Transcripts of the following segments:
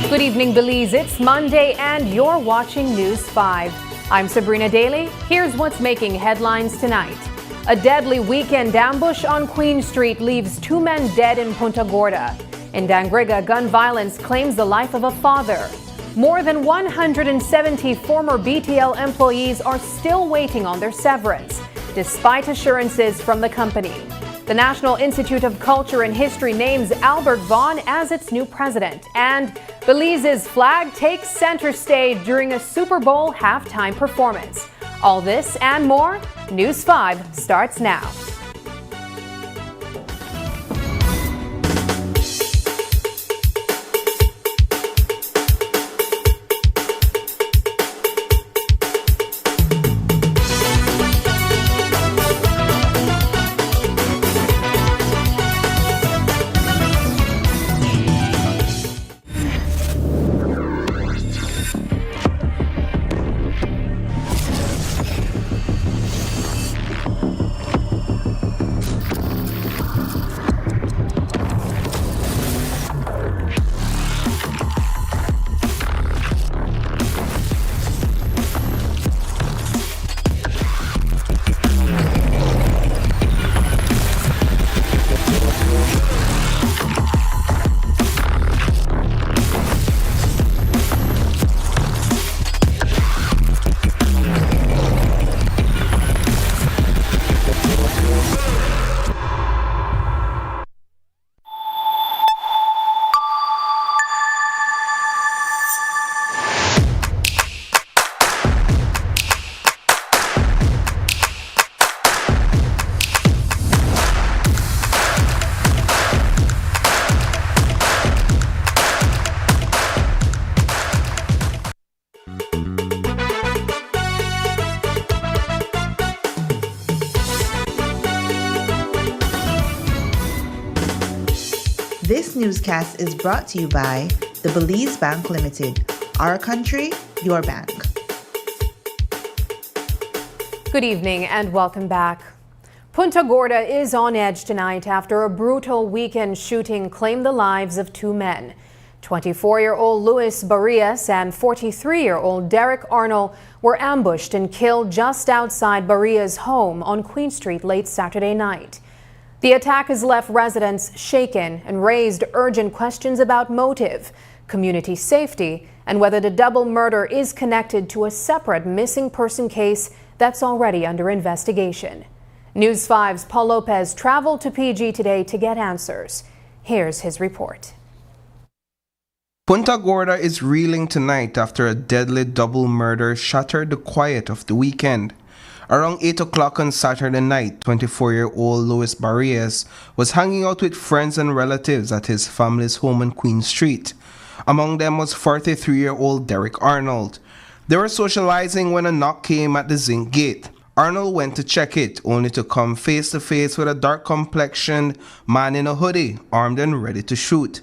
Good evening, Belize. It's Monday and you're watching News 5. I'm Sabrina Daly. Here's what's making headlines tonight. A deadly weekend ambush on Queen Street leaves 2 men dead in Punta Gorda. In Dangriga, gun violence claims the life of a father. More than 170 former BTL employees are still waiting on their severance, despite assurances from the company. The National Institute of Culture and History names Albert Vaughn as its new president. And Belize's flag takes center stage during a Super Bowl halftime performance. All this and more, News 5 starts now. This newscast is brought to you by the Belize Bank Limited. Our country, your bank. Good evening and welcome back. Punta Gorda is on edge tonight after a brutal weekend shooting claimed the lives of 2 men. 24-year-old Luis Barrias and 43-year-old Derek Arnold were ambushed and killed just outside Barrias' home on Queen Street late Saturday night. The attack has left residents shaken and raised urgent questions about motive, community safety, and whether the double murder is connected to a separate missing person case that's already under investigation. News 5's Paul Lopez traveled to PG today to get answers. Here's his report. Punta Gorda is reeling tonight after a deadly double murder shattered the quiet of the weekend. Around 8 o'clock on Saturday night, 24-year-old Luis Barrias was hanging out with friends and relatives at his family's home on Queen Street. Among them was 43-year-old Derek Arnold. They were socializing when a knock came at the zinc gate. Arnold went to check it, only to come face to face with a dark-complexioned man in a hoodie, armed and ready to shoot.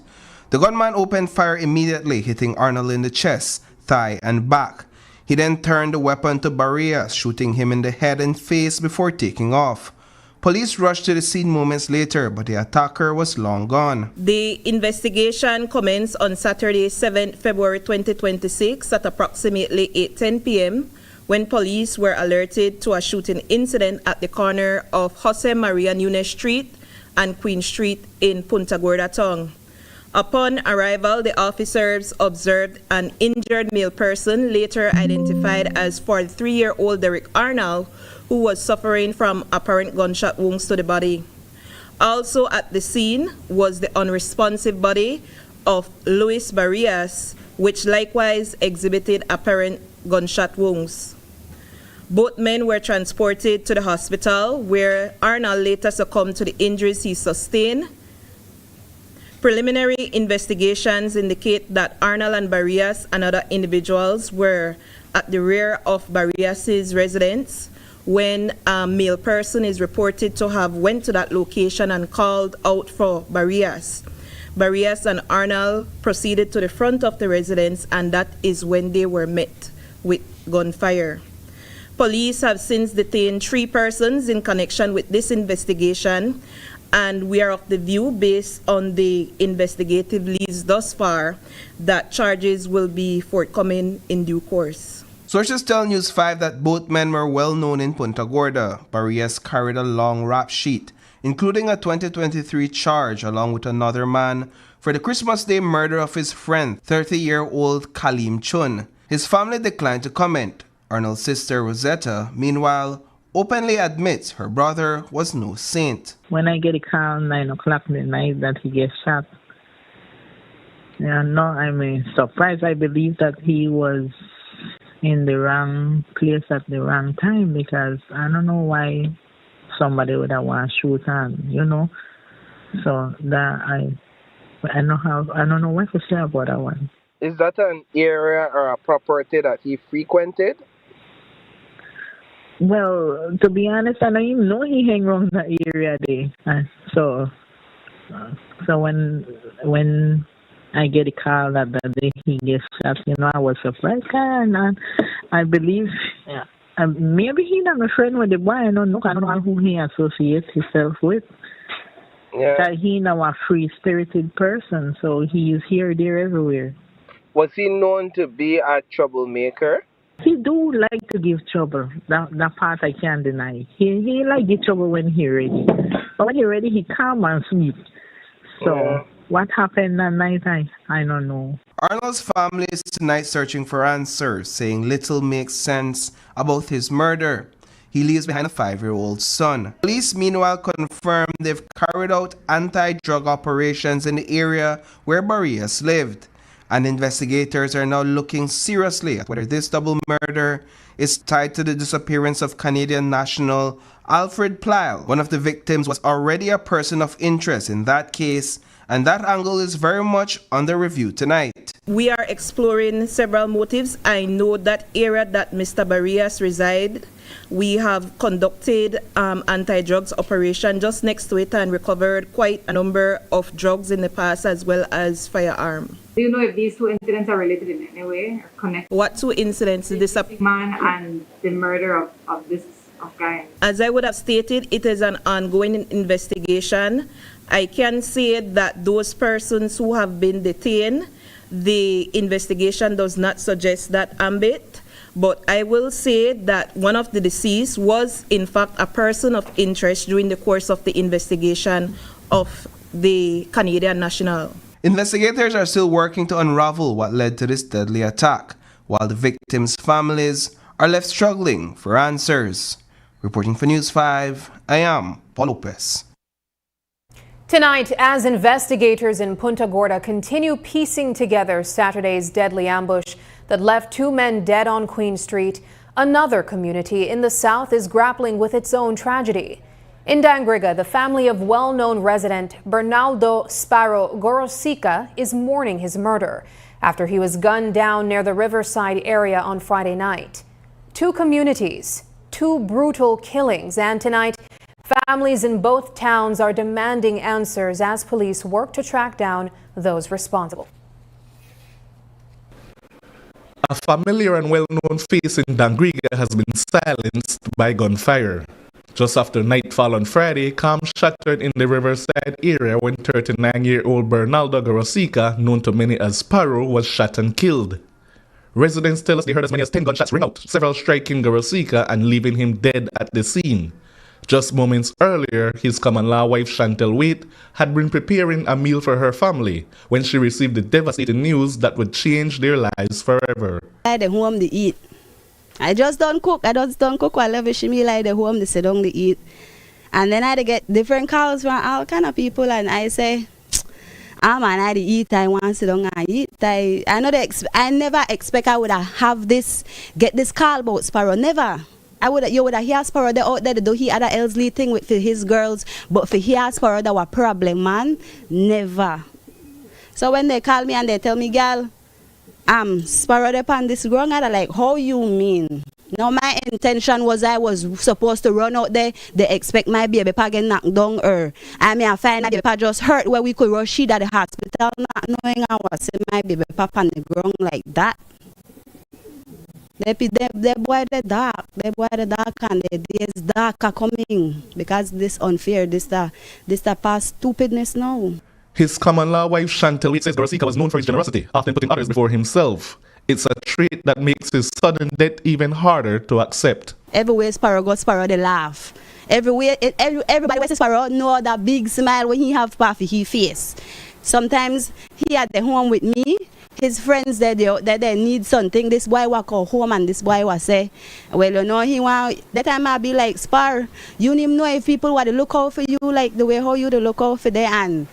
The gunman opened fire immediately, hitting Arnold in the chest, thigh, and back. He then turned the weapon to Barrias, shooting him in the head and face before taking off. Police rushed to the scene moments later, but the attacker was long gone. The investigation commenced on Saturday, 7 February 2026 at approximately 8:10 p.m. when police were alerted to a shooting incident at the corner of Jose Maria Nunes Street and Queen Street in Punta Gorda town. Upon arrival, the officers observed an injured male person, later identified as 43-year-old Derek Arnold, who was suffering from apparent gunshot wounds to the body. Also at the scene was the unresponsive body of Luis Barrias, which likewise exhibited apparent gunshot wounds. Both men were transported to the hospital, where Arnold later succumbed to the injuries he sustained. Preliminary investigations indicate that Arnold and Barrias and other individuals were at the rear of Barrias's residence when a male person is reported to have went to that location and called out for Barrias. Barrias and Arnold proceeded to the front of the residence, and that is when they were met with gunfire. Police have since detained 3 persons in connection with this investigation, and we are of the view, based on the investigative leads thus far, that charges will be forthcoming in due course. Sources tell News 5 that both men were well known in Punta Gorda. Barrias carried a long rap sheet, including a 2023 charge along with another man for the Christmas Day murder of his friend, 30-year-old Kalim Chun. His family declined to comment. Arnold's sister, Rosetta, meanwhile, openly admits her brother was no saint. When I get a call 9 o'clock at night that he gets shot, no, I'm surprised. I believe that he was in the wrong place at the wrong time, because I don't know why somebody would have want to shoot him, So that I don't know what to say about that one. Is that an area or a property that he frequented? Well, to be honest, I don't even know he hang around that area there. So when I get a call that day he gets shot, I was surprised, and I believe maybe he's not a friend with the boy. I don't know who he associates himself with. Yeah. That he's now a free-spirited person, so he is here, there, everywhere. Was he known to be a troublemaker? He do like to give trouble. That part I can't deny. He like give trouble when he ready. But when he ready, he calm and sleep. So what happened that night, I don't know. Arnold's family is tonight searching for answers, saying little makes sense about his murder. He leaves behind a 5-year-old son. Police, meanwhile, confirmed they've carried out anti-drug operations in the area where Barrias lived. And investigators are now looking seriously at whether this double murder is tied to the disappearance of Canadian national Alfred Plyle. One of the victims was already a person of interest in that case, and that angle is very much under review tonight. We are exploring several motives. I know that area that Mr. Barrias resides. We have conducted anti-drugs operation just next to it and recovered quite a number of drugs in the past, as well as firearm. Do you know if these 2 incidents are related in any way or connected? What 2 incidents? The man and the murder of this guy. As I would have stated, it is an ongoing investigation. I can say that those persons who have been detained, the investigation does not suggest that ambit. But I will say that one of the deceased was, in fact, a person of interest during the course of the investigation of the Canadian national. Investigators are still working to unravel what led to this deadly attack, while the victims' families are left struggling for answers. Reporting for News 5, I am Paul Lopez. Tonight, as investigators in Punta Gorda continue piecing together Saturday's deadly ambush that left 2 men dead on Queen Street, another community in the south is grappling with its own tragedy. In Dangriga, the family of well-known resident Bernaldo Sparrow Gorosica is mourning his murder after he was gunned down near the Riverside area on Friday night. 2 communities, 2 brutal killings, and tonight, families in both towns are demanding answers as police work to track down those responsible. A familiar and well-known face in Dangriga has been silenced by gunfire. Just after nightfall on Friday, calm shattered in the Riverside area when 39-year-old Bernaldo Gorosica, known to many as Sparrow, was shot and killed. Residents tell us they heard as many as 10 gunshots ring out, several striking Gorosica and leaving him dead at the scene. Just moments earlier, his common-law wife Chantel Waite had been preparing a meal for her family when she received the devastating news that would change their lives forever. I had home to eat. I just don't cook. While I wish me like the home to sit down to eat. And then I had to get different calls from all kind of people, and I say, man, I had to eat. I want to sit down and eat. I never expect I would get this call about Sparrow. Never. You would have heard Sparrow out there do he other Elsley thing with for his girls, but for hear Sparrow that was problem, man, never. So when they call me and they tell me, girl, Sparrow upon this ground, I'm like, how you mean? No, my intention was I was supposed to run out there. They expect my baby pa get knocked down or I mean I find my baby pa just hurt where we could rush she at the hospital not knowing I was my baby pa on the ground like that. They boy the dark. They boy the dark and the days dark are coming because this unfair, this the past stupidness now. His common law wife Chantel says Gorosika was known for his generosity, often putting others before himself. It's a trait that makes his sudden death even harder to accept. Everywhere Sparrow goes, Sparrow they laugh. Everywhere, everybody when Sparrow know that big smile when he have puffy he face. Sometimes he at the home with me. His friends they need something. This boy walk out home and this boy was say, well you know he want that time I be like Spar, you need know if people want to look out for you like the way how you to look out for them and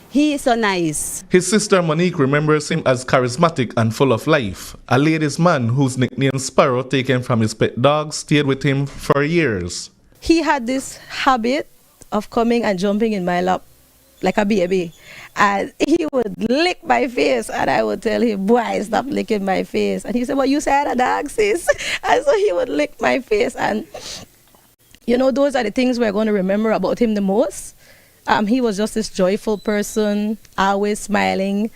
he is so nice. His sister Monique remembers him as charismatic and full of life. A ladies' man whose nickname Sparrow, taken from his pet dog, stayed with him for years. He had this habit of coming and jumping in my lap like a baby. And he would lick my face and I would tell him, boy, stop licking my face. And he said, well, you said I had a dog, sis. And so he would lick my face. And, you know, those are the things we're going to remember about him the most. He was just this joyful person, always smiling.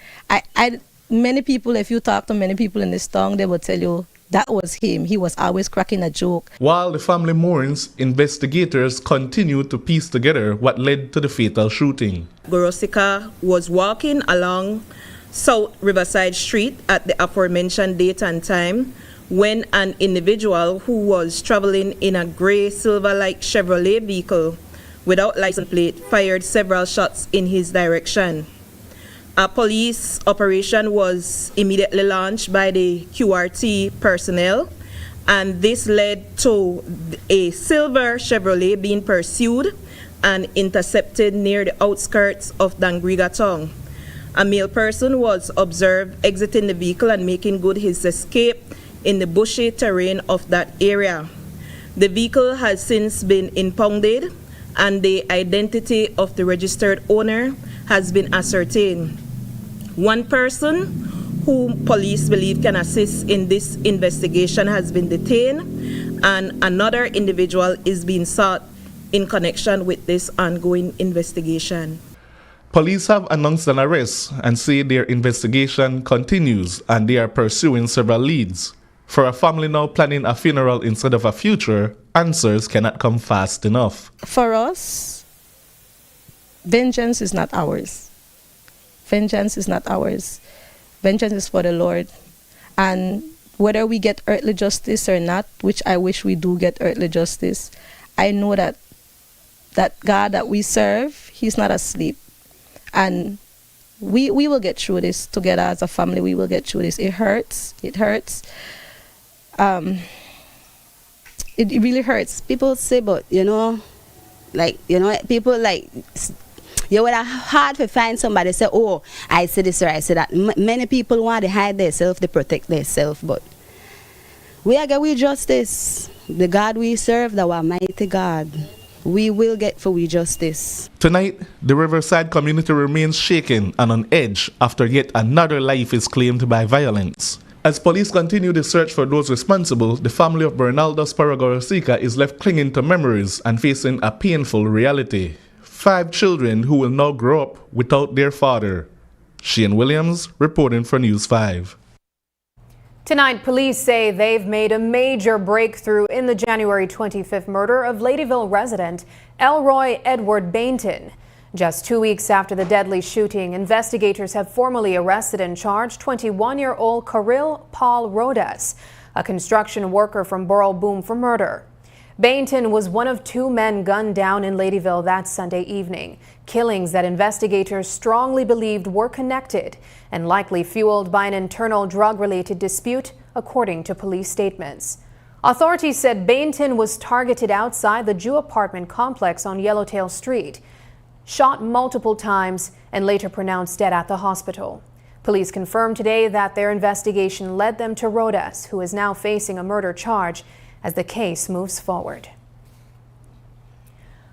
Many people, if you talk to many people in this town, they will tell you that was him. He was always cracking a joke. While the family mourns, investigators continue to piece together what led to the fatal shooting. Gorosika was walking along South Riverside Street at the aforementioned date and time when an individual who was traveling in a gray silver-like Chevrolet vehicle without license plate fired several shots in his direction. A police operation was immediately launched by the QRT personnel, and this led to a silver Chevrolet being pursued and intercepted near the outskirts of Dangriga town. A male person was observed exiting the vehicle and making good his escape in the bushy terrain of that area. The vehicle has since been impounded and the identity of the registered owner has been ascertained. One person whom police believe can assist in this investigation has been detained, and another individual is being sought in connection with this ongoing investigation. Police have announced an arrest and say their investigation continues and they are pursuing several leads. For a family now planning a funeral instead of a future, answers cannot come fast enough. For us, vengeance is not ours. Vengeance is not ours. Vengeance is for the Lord. And whether we get earthly justice or not, which I wish we do get earthly justice, I know that God that we serve, he's not asleep. And we will get through this together as a family. We will get through this. It hurts. It hurts. It really hurts. People say, but people like, you would have hard to find somebody say, oh, I say this or I say that. Many people want to hide themselves, to protect themselves, but we are going justice. The God we serve, the Almighty God, we will get for we justice. Tonight, the Riverside community remains shaken and on edge after yet another life is claimed by violence. As police continue the search for those responsible, the family of Bernaldo Sparrow Gorosika is left clinging to memories and facing a painful reality. 5 children who will now grow up without their father. Shane Williams reporting for News 5. Tonight, police say they've made a major breakthrough in the January 25th murder of Ladyville resident Elroy Edward Bainton. Just 2 weeks after the deadly shooting, investigators have formally arrested and charged 21-year-old Kirill Paul Rodas, a construction worker from Borough Boom, for murder. Bainton was one of 2 men gunned down in Ladyville that Sunday evening, killings that investigators strongly believed were connected and likely fueled by an internal drug-related dispute, according to police statements. Authorities said Bainton was targeted outside the Jew apartment complex on Yellowtail Street, shot multiple times, and later pronounced dead at the hospital. Police confirmed today that their investigation led them to Rodas, who is now facing a murder charge as the case moves forward.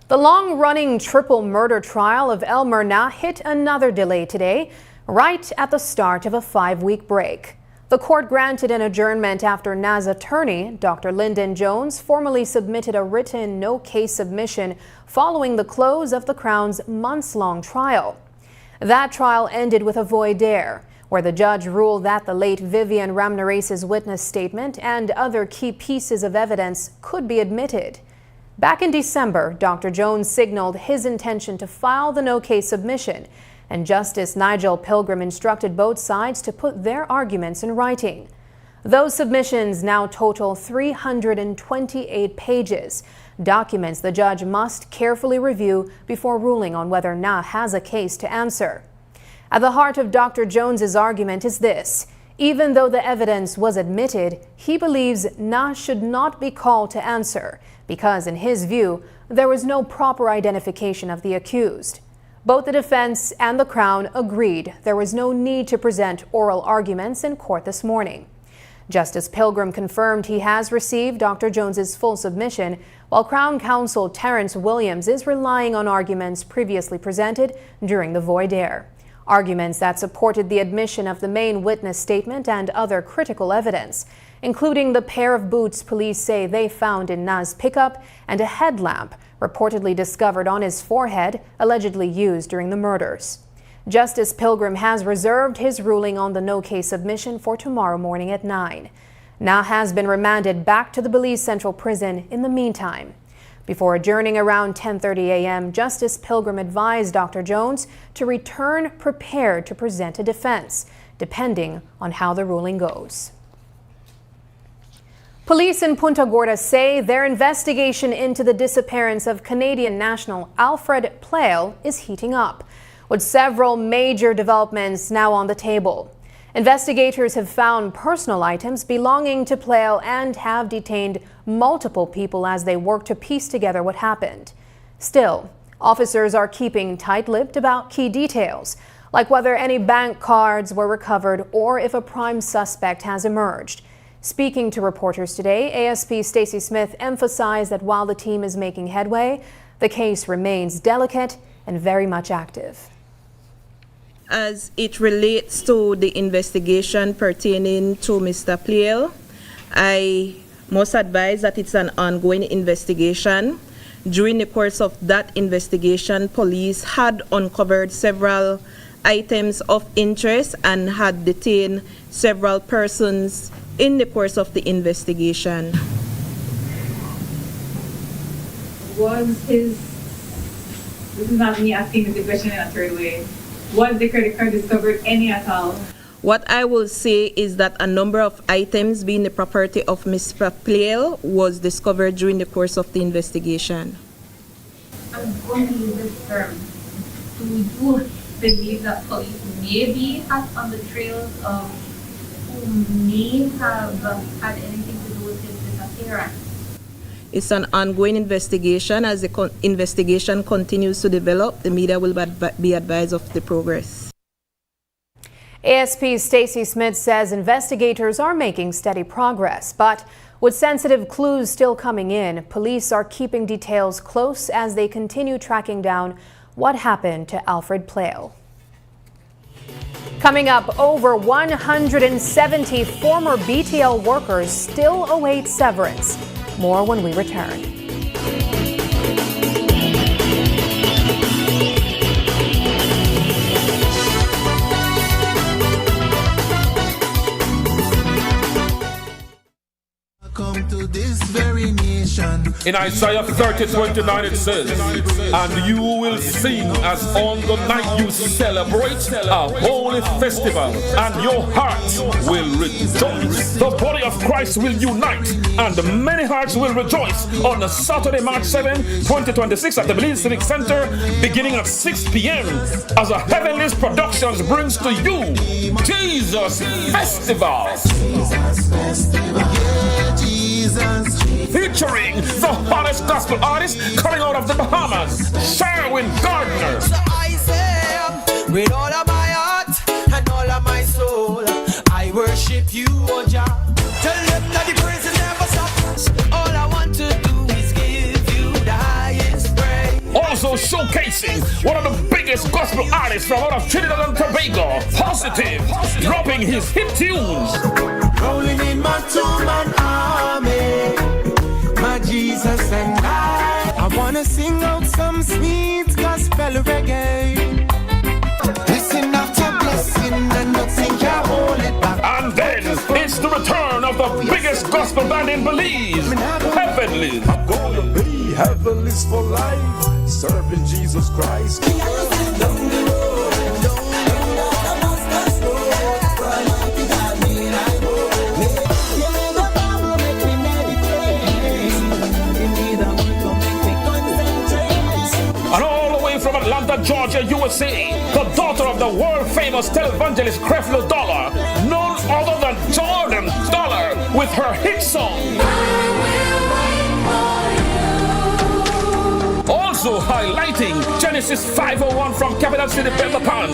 The long-running triple murder trial of El Myrna hit another delay today. right at the start of a 5-week break. The court granted an adjournment after NA's attorney, Dr. Lyndon Jones, formally submitted a written no-case submission following the close of the Crown's months-long trial. That trial ended with a voir dire, where the judge ruled that the late Vivian Ramnarese's witness statement and other key pieces of evidence could be admitted. Back in December, Dr. Jones signaled his intention to file the no-case submission, and Justice Nigel Pilgrim instructed both sides to put their arguments in writing. Those submissions now total 328 pages, documents the judge must carefully review before ruling on whether NA has a case to answer. At the heart of Dr. Jones's argument is this: even though the evidence was admitted, he believes NA should not be called to answer because, in his view, there was no proper identification of the accused. Both the defense and the Crown agreed there was no need to present oral arguments in court this morning. Justice Pilgrim confirmed he has received Dr. Jones's full submission, while Crown Counsel Terrence Williams is relying on arguments previously presented during the voir dire. Arguments that supported the admission of the main witness statement and other critical evidence, including the pair of boots police say they found in NA's pickup and a headlamp reportedly discovered on his forehead, allegedly used during the murders. Justice Pilgrim has reserved his ruling on the no-case submission for tomorrow morning at 9. NA has been remanded back to the Belize Central Prison in the meantime. Before adjourning around 10:30 a.m., Justice Pilgrim advised Dr. Jones to return prepared to present a defense, depending on how the ruling goes. Police in Punta Gorda say their investigation into the disappearance of Canadian national Alfred Plale is heating up, with several major developments now on the table. Investigators have found personal items belonging to Plale and have detained multiple people as they work to piece together what happened. Still, officers are keeping tight-lipped about key details, like whether any bank cards were recovered or if a prime suspect has emerged. Speaking to reporters today, ASP Stacey Smith emphasized that while the team is making headway, the case remains delicate and very much active. As it relates to the investigation pertaining to Mr. Plale, I must advise that it's an ongoing investigation. During the course of that investigation, police had uncovered several items of interest and had detained several persons in the course of the investigation. This is not me asking the question in a third way. Was the credit card discovered any at all? What I will say is that a number of items being the property of Mr. Plale was discovered during the course of the investigation. I'm going to use this term. Do you believe that police may be on the trails of who may have had anything to do with his disappearance? It's an ongoing investigation. As the investigation continues to develop, the media will be advised of the progress. ASP Stacey Smith says investigators are making steady progress, but with sensitive clues still coming in, police are keeping details close as they continue tracking down what happened to Alfred Plale. Coming up, over 170 former BTL workers still await severance. More when we return. Come to this very nation. In Isaiah 30:29 it says, and you will sing as on the night you celebrate a holy festival, and your heart will rejoice. The body of Christ will unite, and many hearts will rejoice on the Saturday, March 7, 2026 at the Belize Civic Center, beginning at 6 p.m. as a Heavenly's Productions brings to you Jesus Festival. Featuring the hottest gospel artist coming out of the Bahamas, Sherwin Gardner. So I say, with all of my heart and all of my soul, I worship you, O Jah. Tell them that the praise never stops. All I want to do is give you the highest praise. Also showcasing one of the biggest gospel artists from out of Trinidad and Tobago, Positive, dropping his hit tunes. Rolling in my two-man army, my Jesus and I wanna sing out some sweet gospel reggae. Blessing after blessing and nothing can hold it back. And then it's the return of the biggest gospel band in Belize, Heavenly. I'm gonna be heavenly's for life, serving Jesus Christ. And all the way from Atlanta, Georgia, USA, the daughter of the world-famous televangelist Creflo Dollar, none other than Jordan Dollar, with her hit song. Also highlighting Genesis 501 from Capital City, Belmopan.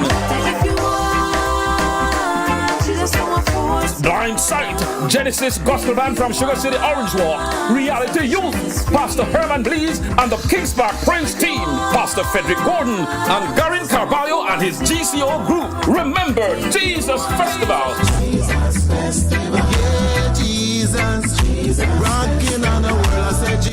Blind Sight, Genesis Gospel Band from Sugar City, Orange Walk. Reality Youth, Pastor Herman Blees and the Kings Park Prince team, Pastor Frederick Gordon and Garin Carvalho and his GCO group. Remember Jesus Festival.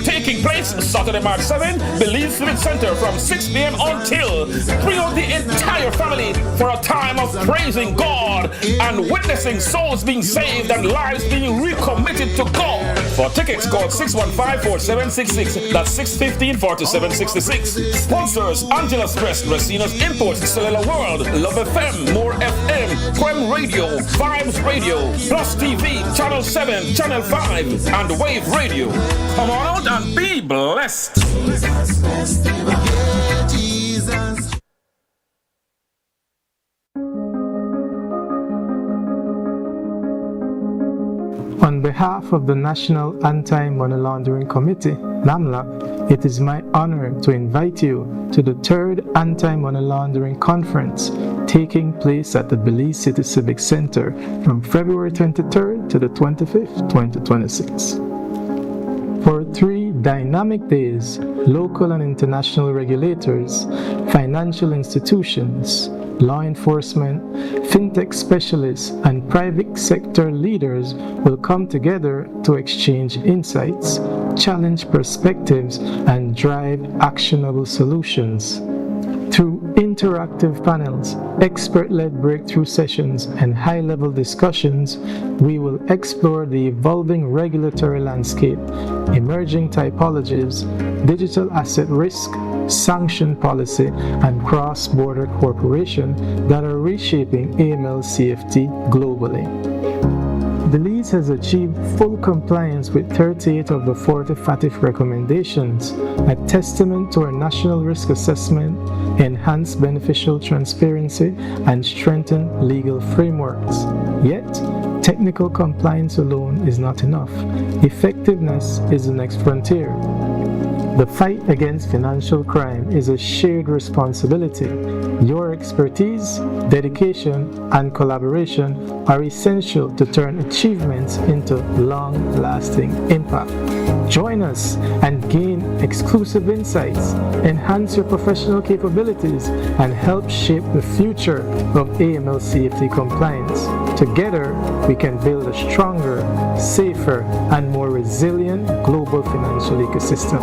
Taking place Saturday, March 7, Belize Civic Center from 6 p.m. until. Bring out the entire family for a time of praising God and witnessing souls being saved and lives being recommitted to God. For tickets, call 615-4766. That's 615-4766. Sponsors: Angela's Press, Racina's Imports, Cellular World, Love FM, More FM, Quem Radio, Vibes Radio, Plus TV, Channel 7, Channel 5, and Wave Radio. Come on out and be blessed. On behalf of the National Anti-Money Laundering Committee, NAMLA, it is my honor to invite you to the 3rd Anti-Money Laundering Conference taking place at the Belize City Civic Center from February 23rd to the 25th, 2026. For 3 dynamic days, local and international regulators, financial institutions, law enforcement, fintech specialists, and private sector leaders will come together to exchange insights, challenge perspectives, and drive actionable solutions. Through interactive panels, expert-led breakthrough sessions, and high-level discussions, we will explore the evolving regulatory landscape, emerging typologies, digital asset risk, sanction policy, and cross-border cooperation that are reshaping AML-CFT globally. Belize has achieved full compliance with 38 of the 40 FATF recommendations, a testament to our national risk assessment, enhanced beneficial transparency, and strengthened legal frameworks. Yet, technical compliance alone is not enough. Effectiveness is the next frontier. The fight against financial crime is a shared responsibility. Your expertise, dedication, and collaboration are essential to turn achievements into long-lasting impact. Join us and gain exclusive insights, enhance your professional capabilities, and help shape the future of AML-CFT compliance. Together, we can build a stronger, safer, and more resilient global financial ecosystem.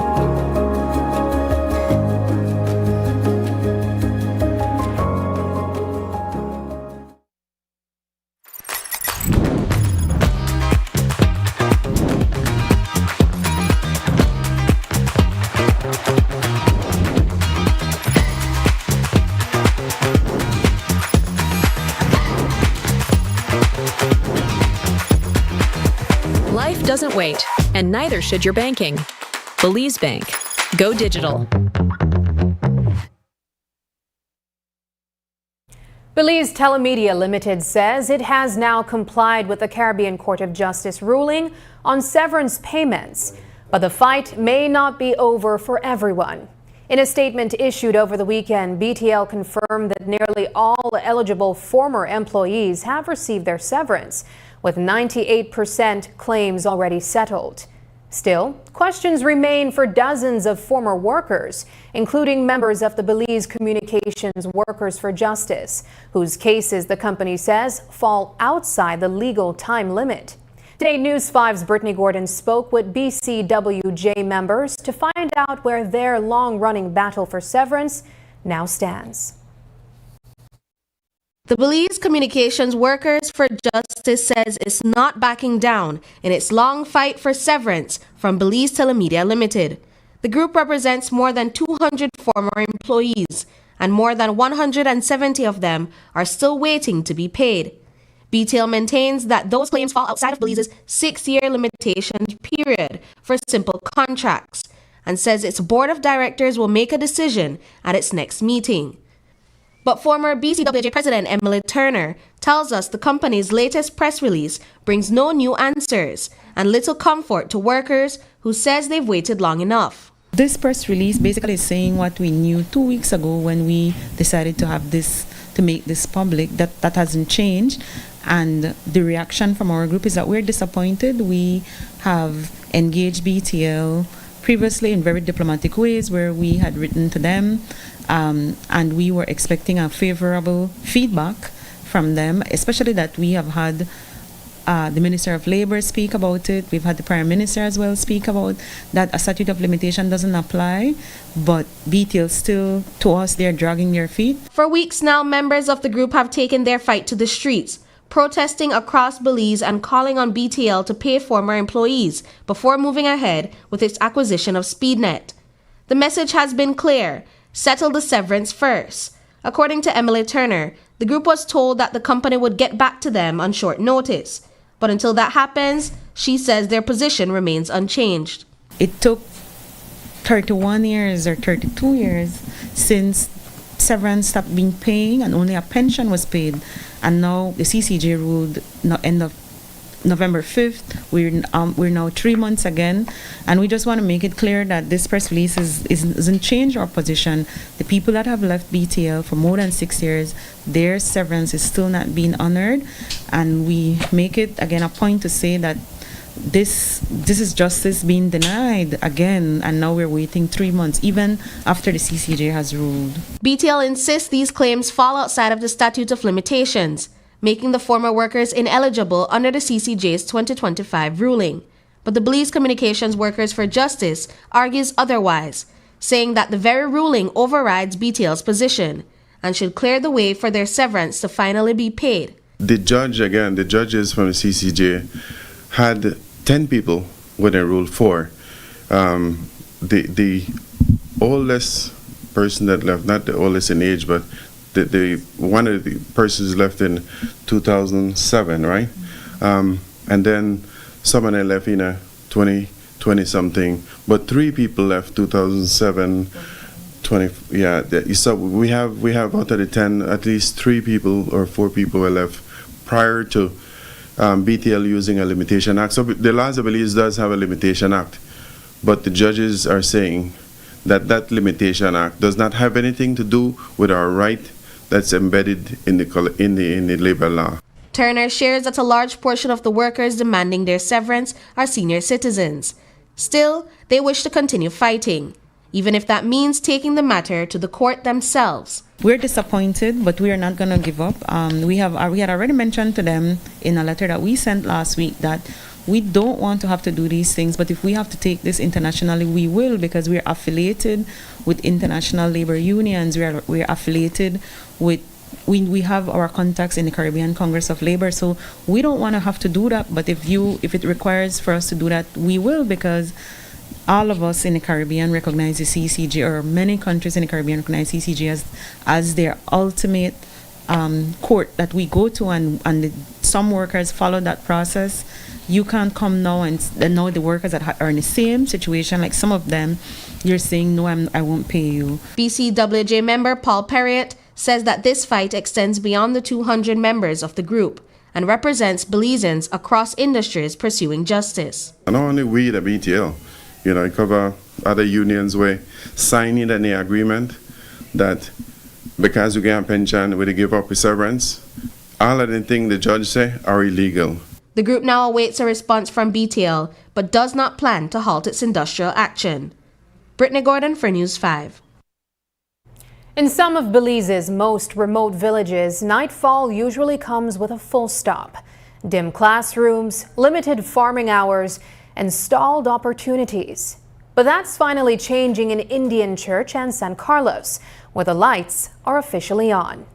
Life doesn't wait, and neither should your banking. Belize Bank. Go digital. Belize Telemedia Limited says it has now complied with the Caribbean Court of Justice ruling on severance payments, but the fight may not be over for everyone. In a statement issued over the weekend, BTL confirmed that nearly all eligible former employees have received their severance, with 98% claims already settled. Still, questions remain for dozens of former workers, including members of the Belize Communications Workers for Justice, whose cases the company says fall outside the legal time limit. Today, News 5's Brittany Gordon spoke with BCWJ members to find out where their long-running battle for severance now stands. The Belize Communications Workers for Justice says it's not backing down in its long fight for severance from Belize Telemedia Limited. The group represents more than 200 former employees, and more than 170 of them are still waiting to be paid. BTL maintains that those claims fall outside of Belize's 6-year limitation period for simple contracts, and says its board of directors will make a decision at its next meeting. But former BCWJ President Emily Turner tells us the company's latest press release brings no new answers and little comfort to workers who says they've waited long enough. This press release basically is saying what we knew 2 weeks ago when we decided to have this, to make this public. That hasn't changed, and the reaction from our group is that we're disappointed. We have engaged BTL previously in very diplomatic ways where we had written to them, and we were expecting a favorable feedback from them, especially that we have had the Minister of Labor speak about it. We've had the Prime Minister as well speak about that a statute of limitation doesn't apply, but BTL still, to us, they're dragging their feet. For weeks now, members of the group have taken their fight to the streets, protesting across Belize and calling on BTL to pay former employees before moving ahead with its acquisition of SpeedNet. The message has been clear: settle the severance first. According to Emily Turner, the group was told that the company would get back to them on short notice. But until that happens, she says their position remains unchanged. It took 31 years or 32 years since severance stopped being paid and only a pension was paid. And now the CCJ ruled end of November 5th. We're now 3 months again, and we just want to make it clear that this press release doesn't change our position. The people that have left BTL for more than 6 years, their severance is still not being honored, and we make it again a point to say that this is justice being denied again, and now we're waiting 3 months even after the CCJ has ruled. BTL insists these claims fall outside of the statute of limitations, making the former workers ineligible under the CCJ's 2025 ruling. But the Belize Communications Workers for Justice argues otherwise, saying that the very ruling overrides BTL's position and should clear the way for their severance to finally be paid. The judges from the CCJ had 10 people when they ruled 4. The oldest person that left, not the oldest in age, but the one of the persons left in 2007, right? And then someone left in 20 something, but 3 people left 2007, 20. Yeah, so we have out of the 10, at least 3 people or 4 people were left prior to BTL using a limitation act. So the laws of Belize does have a limitation act, but the judges are saying that that limitation act does not have anything to do with our right that's embedded in the labor law. Turner shares that a large portion of the workers demanding their severance are senior citizens. Still, they wish to continue fighting, even if that means taking the matter to the court themselves. We're disappointed, but we are not going to give up. We had already mentioned to them in a letter that we sent last week that we don't want to have to do these things, but if we have to take this internationally, we will, because we're affiliated with international labor unions. We're affiliated with, we have our contacts in the Caribbean Congress of Labor, so we don't want to have to do that. But if it requires for us to do that, we will, because all of us in the Caribbean recognize the CCJ, or many countries in the Caribbean recognize CCJ as their ultimate court that we go to, and some workers follow that process. You can't come now and now the workers that are in the same situation, like some of them, you're saying, no, I won't pay you. BCWJ member Paul Perriott says that this fight extends beyond the 200 members of the group and represents Belizeans across industries pursuing justice. And not only we, the BTL, it cover other unions where signing any agreement that because you get a pension, we give up a severance. All of the things the judge say are illegal. The group now awaits a response from BTL, but does not plan to halt its industrial action. Brittany Gordon for News 5. In some of Belize's most remote villages, nightfall usually comes with a full stop. Dim classrooms, limited farming hours, and stalled opportunities. But that's finally changing in Indian Church and San Carlos, where the lights are officially on.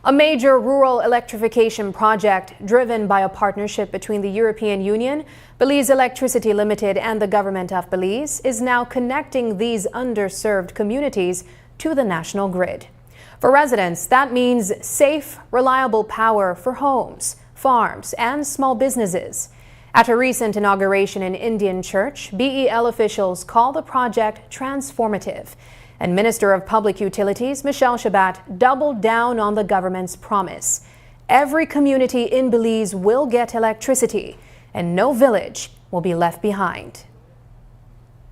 A major rural electrification project driven by a partnership between the European Union, Belize Electricity Limited, and the government of Belize is now connecting these underserved communities to the national grid. For residents, that means safe, reliable power for homes, farms, and small businesses. At a recent inauguration in Indian Church, BEL officials call the project transformative. And Minister of Public Utilities Michelle Shabat doubled down on the government's promise. Every community in Belize will get electricity, and no village will be left behind.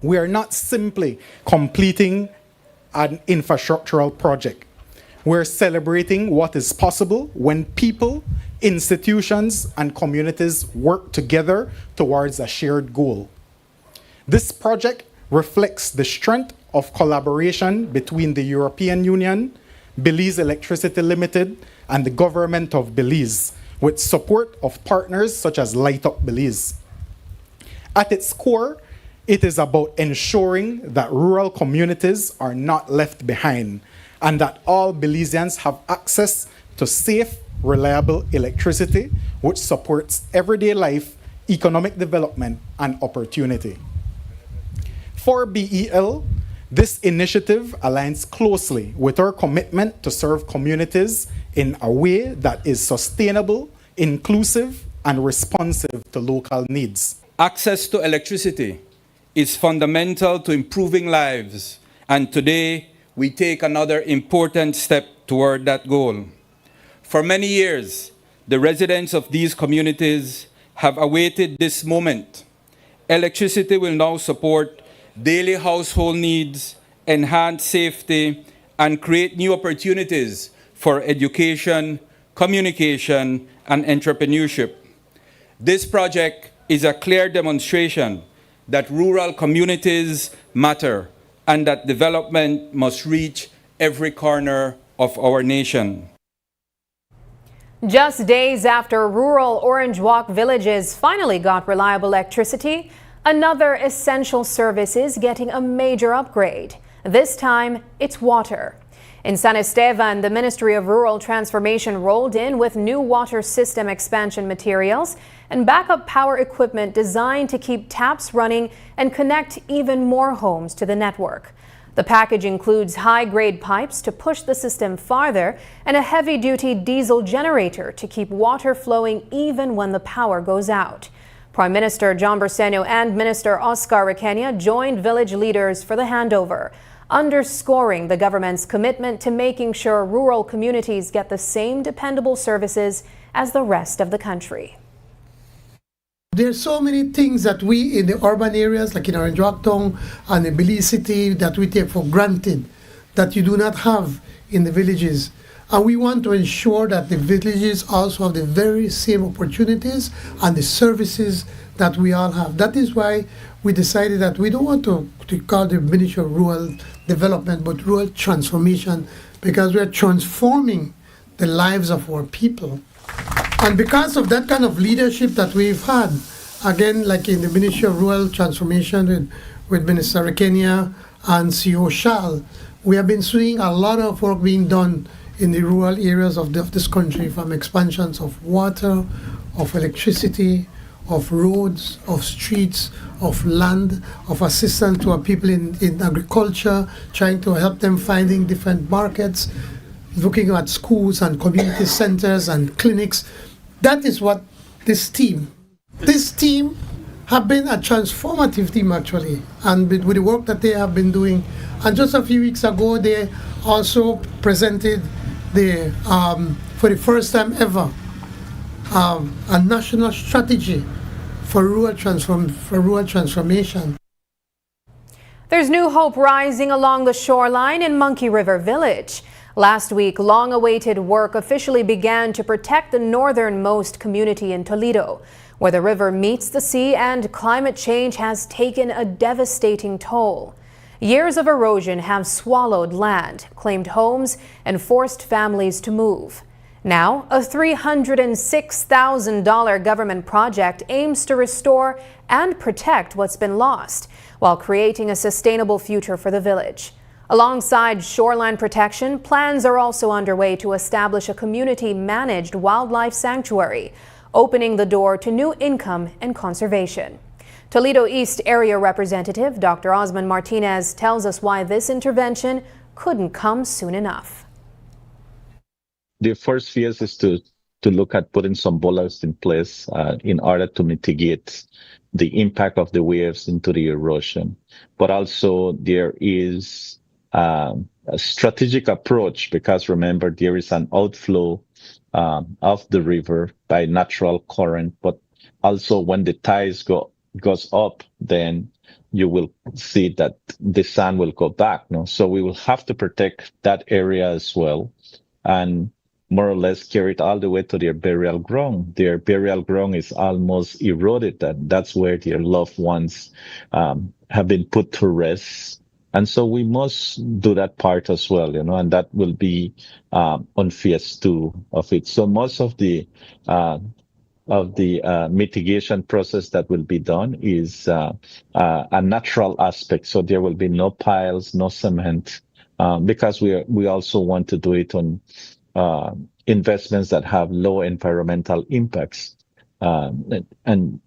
We are not simply completing an infrastructural project. We're celebrating what is possible when people, institutions, and communities work together towards a shared goal. This project reflects the strength of collaboration between the European Union, Belize Electricity Limited, and the government of Belize, with support of partners such as Light Up Belize. At its core, it is about ensuring that rural communities are not left behind and that all Belizeans have access to safe, reliable electricity, which supports everyday life, economic development, and opportunity. For BEL, this initiative aligns closely with our commitment to serve communities in a way that is sustainable, inclusive, and responsive to local needs. Access to electricity is fundamental to improving lives, and today we take another important step toward that goal. For many years, the residents of these communities have awaited this moment. Electricity will now support daily household needs, enhance safety, and create new opportunities for education, communication, and entrepreneurship. This project is a clear demonstration that rural communities matter and that development must reach every corner of our nation. Just days after rural Orange Walk villages finally got reliable electricity, another essential service is getting a major upgrade. This time, it's water. In San Esteban, the Ministry of Rural Transformation rolled in with new water system expansion materials and backup power equipment designed to keep taps running and connect even more homes to the network. The package includes high-grade pipes to push the system farther and a heavy-duty diesel generator to keep water flowing even when the power goes out. Prime Minister John Bersenio and Minister Oscar Requena joined village leaders for the handover, underscoring the government's commitment to making sure rural communities get the same dependable services as the rest of the country. There's so many things that we in the urban areas, like in Orange Walk Town and in Belize City, that we take for granted that you do not have in the villages. And we want to ensure that the villages also have the very same opportunities and the services that we all have. That is why we decided that we don't want to call the Ministry of Rural Development, but Rural Transformation, because we are transforming the lives of our people. And because of that kind of leadership that we've had, again, like in the Ministry of Rural Transformation with Minister Requena and CEO Shal, we have been seeing a lot of work being done in the rural areas of this country, from expansions of water, of electricity, of roads, of streets, of land, of assistance to our people in agriculture, trying to help them finding different markets, looking at schools and community centers and clinics. That is what this team have been a transformative team actually, and with the work that they have been doing. And just a few weeks ago, they also presented for the first time ever, a national strategy for rural transformation. There's new hope rising along the shoreline in Monkey River Village. Last week, long-awaited work officially began to protect the northernmost community in Toledo. where the river meets the sea and climate change has taken a devastating toll. Years of erosion have swallowed land, claimed homes, and forced families to move. Now, a $306,000 government project aims to restore and protect what's been lost, while creating a sustainable future for the village. Alongside shoreline protection, plans are also underway to establish a community-managed wildlife sanctuary, opening the door to new income and conservation. Toledo East Area Representative Dr. Osman Martinez tells us why this intervention couldn't come soon enough. The first phase is to look at putting some bollards in place in order to mitigate the impact of the waves into the erosion. But also there is a strategic approach, because remember, there is an outflow of the river by natural current, but also when the tides goes up, then you will see that the sand will go back. No? So we will have to protect that area as well, and more or less carry it all the way to their burial ground. Their burial ground is almost eroded, and that's where their loved ones have been put to rest. And so we must do that part as well, and that will be on phase 2 of it. So most of the mitigation process that will be done is a natural aspect. So there will be no piles, no cement, because we also want to do it on investments that have low environmental impacts. And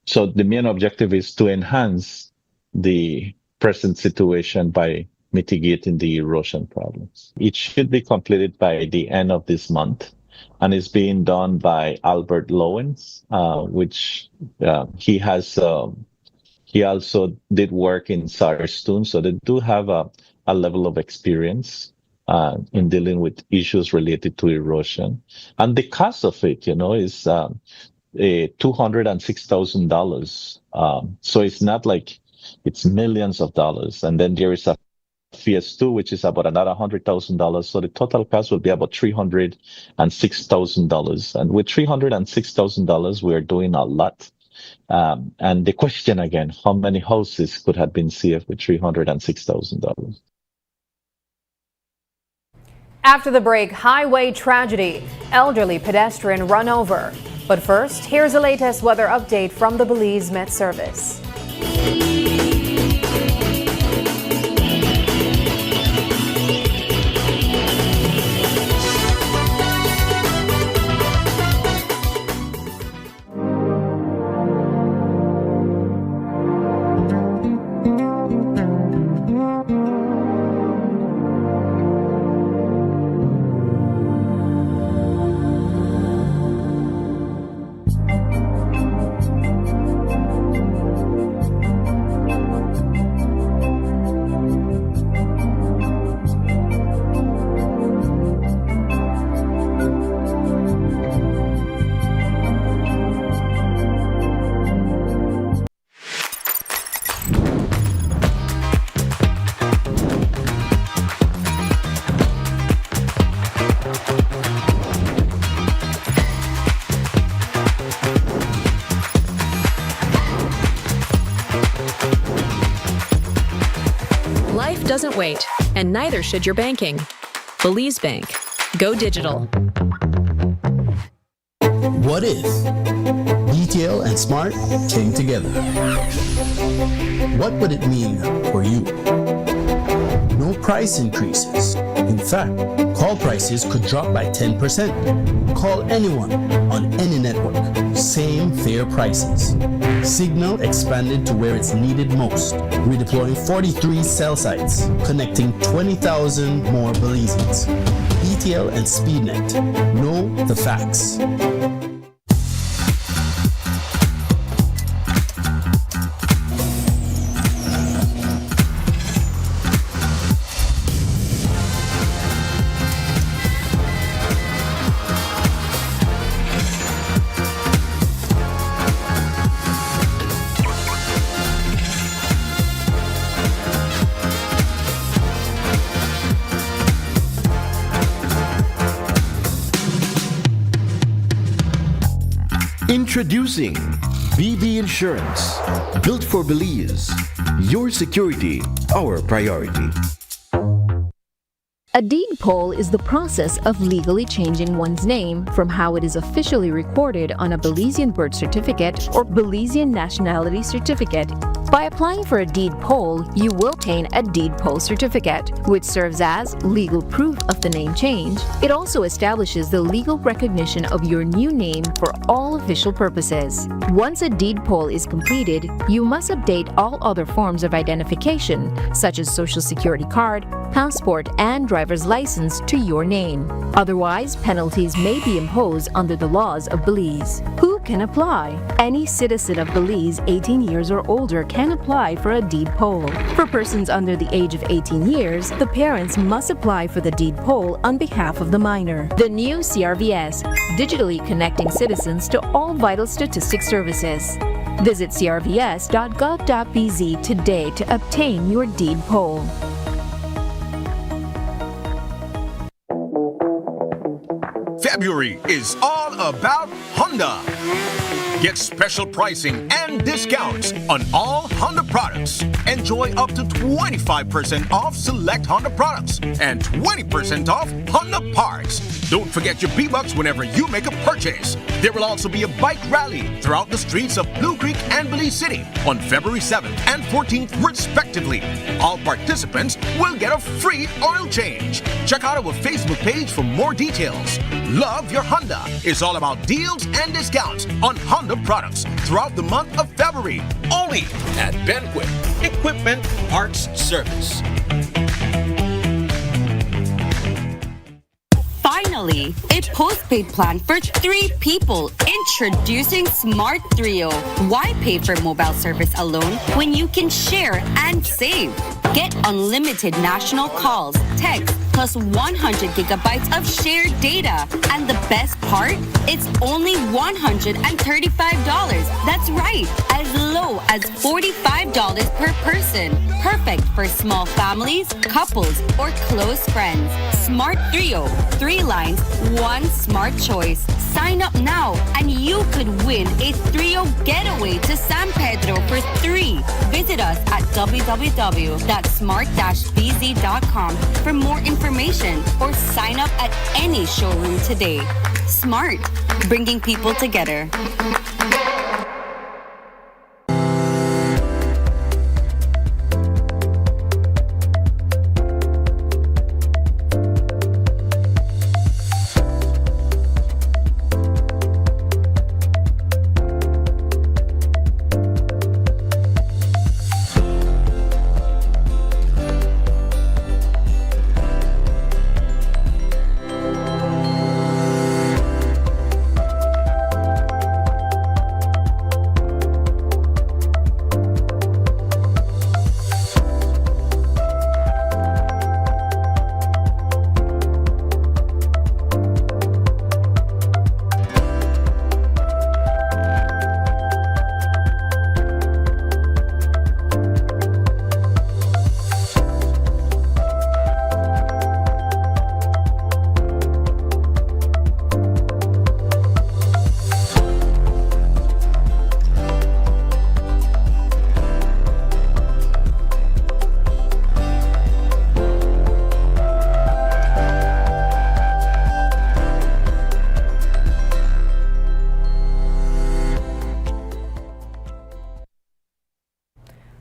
so the main objective is to enhance the present situation by mitigating the erosion problems. It should be completed by the end of this month, and is being done by Albert Lowens, which he also did work in Sarstone, so they do have a level of experience in dealing with issues related to erosion. And the cost of it, is $206,000. So it's not like it's millions of dollars. And then there is a phase 2, which is about another $100,000. So the total cost will be about $306,000. And with $306,000, we are doing a lot. And the question again, how many houses could have been saved with $306,000? After the break, highway tragedy, elderly pedestrian run over. But first, here's the latest weather update from the Belize Met Service. Life doesn't wait, and neither should your banking. Belize Bank. Go digital. What if BTL and Smart came together? What would it mean for you? No price increases. In fact, call prices could drop by 10%. Call anyone on any network. Same fair prices. Signal expanded to where it's needed most, redeploying 43 cell sites, connecting 20,000 more Belizeans. BTL and SpeedNet. Know the facts. Introducing BB Insurance. Built for Belize. Your security, our priority. A deed poll is the process of legally changing one's name from how it is officially recorded on a Belizean birth certificate or Belizean nationality certificate. By applying for a deed poll, you will obtain a deed poll certificate, which serves as legal proof of the name change. It also establishes the legal recognition of your new name for all official purposes. Once a deed poll is completed, you must update all other forms of identification, such as social security card, passport, and driver's license to your name. Otherwise, penalties may be imposed under the laws of Belize. Who can apply? Any citizen of Belize 18 years or older can apply for a deed poll. For persons under the age of 18 years, the parents must apply for the deed poll on behalf of the minor. The new CRVS, digitally connecting citizens to all vital statistic services. Visit crvs.gov.bz today to obtain your deed poll. February is all about Honda. Get special pricing and discounts on all Honda products. Enjoy up to 25% off select Honda products and 20% off Honda parts. Don't forget your B-Bucks whenever you make a purchase. There will also be a bike rally throughout the streets of Blue Creek and Belize City on February 7th and 14th respectively. All participants will get a free oil change. Check out our Facebook page for more details. Love your Honda is all about deals and discounts on Honda products throughout the month of February. Only at Benquip Equipment Parts Service. Finally, a postpaid plan for 3 people. Introducing Smart Trio. Why pay for mobile service alone when you can share and save? Get unlimited national calls, texts, plus 100 gigabytes of shared data. And the best part? It's only $135. That's right, as low as $45 per person. Perfect for small families, couples, or close friends. Smart Trio. 3 lines, 1 smart choice. Sign up now and you could win a Trio getaway to San Pedro for 3. Visit us at www.smart-bz.com for more information or sign up at any showroom today. Smart, bringing people together.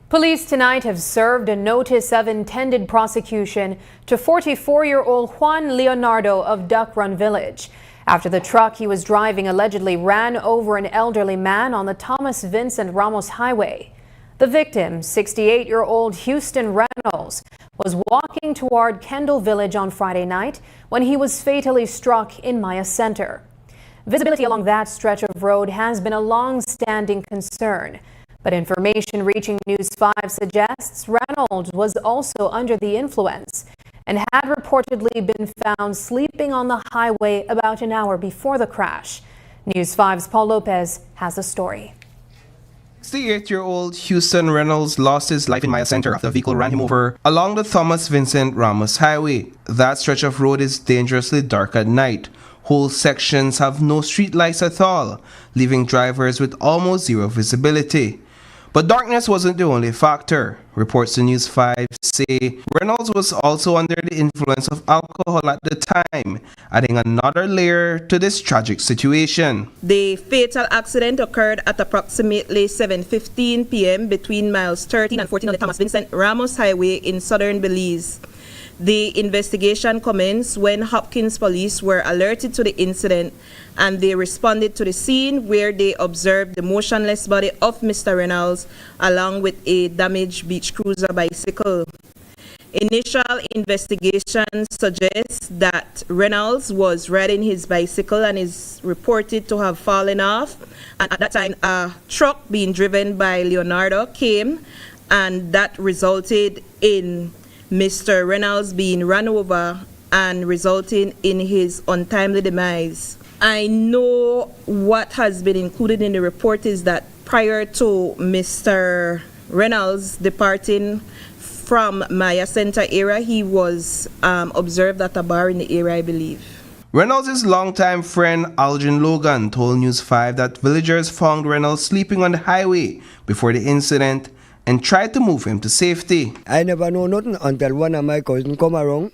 Police tonight have served a notice of intended prosecution to 44-year-old Juan Leonardo of Duck Run Village after the truck he was driving allegedly ran over an elderly man on the Thomas Vincent Ramos Highway. The victim, 68-year-old Houston Reynolds, was walking toward Kendall Village on Friday night when he was fatally struck in Maya Center. Visibility along that stretch of road has been a long-standing concern. But information reaching News 5 suggests Reynolds was also under the influence and had reportedly been found sleeping on the highway about an hour before the crash. News 5's Paul Lopez has the story. 68-year-old Houston Reynolds lost his life in Maya Center after the vehicle ran him over along the Thomas Vincent Ramos Highway. That stretch of road is dangerously dark at night. Whole sections have no street lights at all, leaving drivers with almost zero visibility. But darkness wasn't the only factor. Reports to News 5 say Reynolds was also under the influence of alcohol at the time, adding another layer to this tragic situation. The fatal accident occurred at approximately 7:15 p.m. between miles 13 and 14 on the Thomas Vincent Ramos Highway in southern Belize. The investigation commenced when Hopkins police were alerted to the incident, and they responded to the scene where they observed the motionless body of Mr. Reynolds along with a damaged beach cruiser bicycle. Initial investigations suggest that Reynolds was riding his bicycle and is reported to have fallen off. And at that time, a truck being driven by Leonardo came, and that resulted in Mr. Reynolds being run over and resulting in his untimely demise. I know what has been included in the report is that prior to Mr. Reynolds departing from Maya Center area, he was observed at a bar in the area, I believe. Reynolds' longtime friend Algin Logan told News 5 that villagers found Reynolds sleeping on the highway before the incident and tried to move him to safety. I never know nothing until one of my cousins come around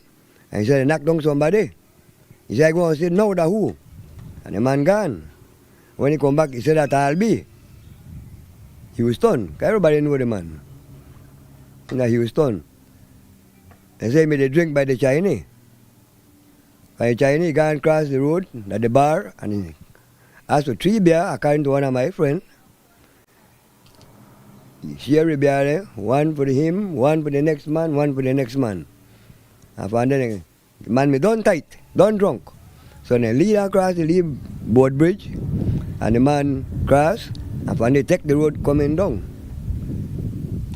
and said, knock down somebody. He said, go and say, no, the who? And the man gone. When he come back, he said that I'll be. He was stunned. Everybody knew the man. And he was stunned. They say me they drink by the Chinese. By the Chinese, gone across the road at the bar and he asked for 3 beer, according to one of my friends. Share a beer, one for him, one for the next man, one for the next man. And then the man me done tight, done drunk. So they lead across the boat bridge, and the man cross, and when they take the road coming down.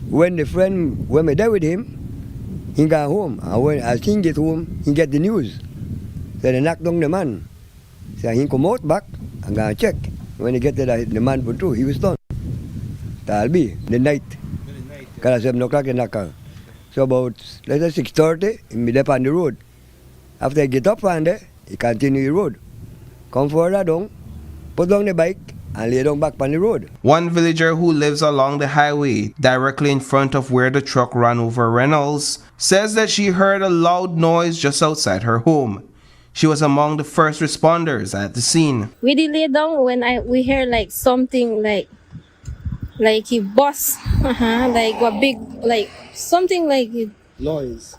When the friend, when me there with him, he got home. And when as he get home, he get the news. So they knock down the man. So he come out back and go check. When he get there, the man put through, he was done. That'll be the night. Because 7 o'clock in Nakal. So about, let's say 6:30, he be up on the road. After I get up on there, he continue the road. Come further down, put down the bike, and lay down back on the road. One villager who lives along the highway, directly in front of where the truck ran over Reynolds, says that she heard a loud noise just outside her home. She was among the first responders at the scene. We did lay down when we heard like something like he bust, like a big, like something like it. Noise.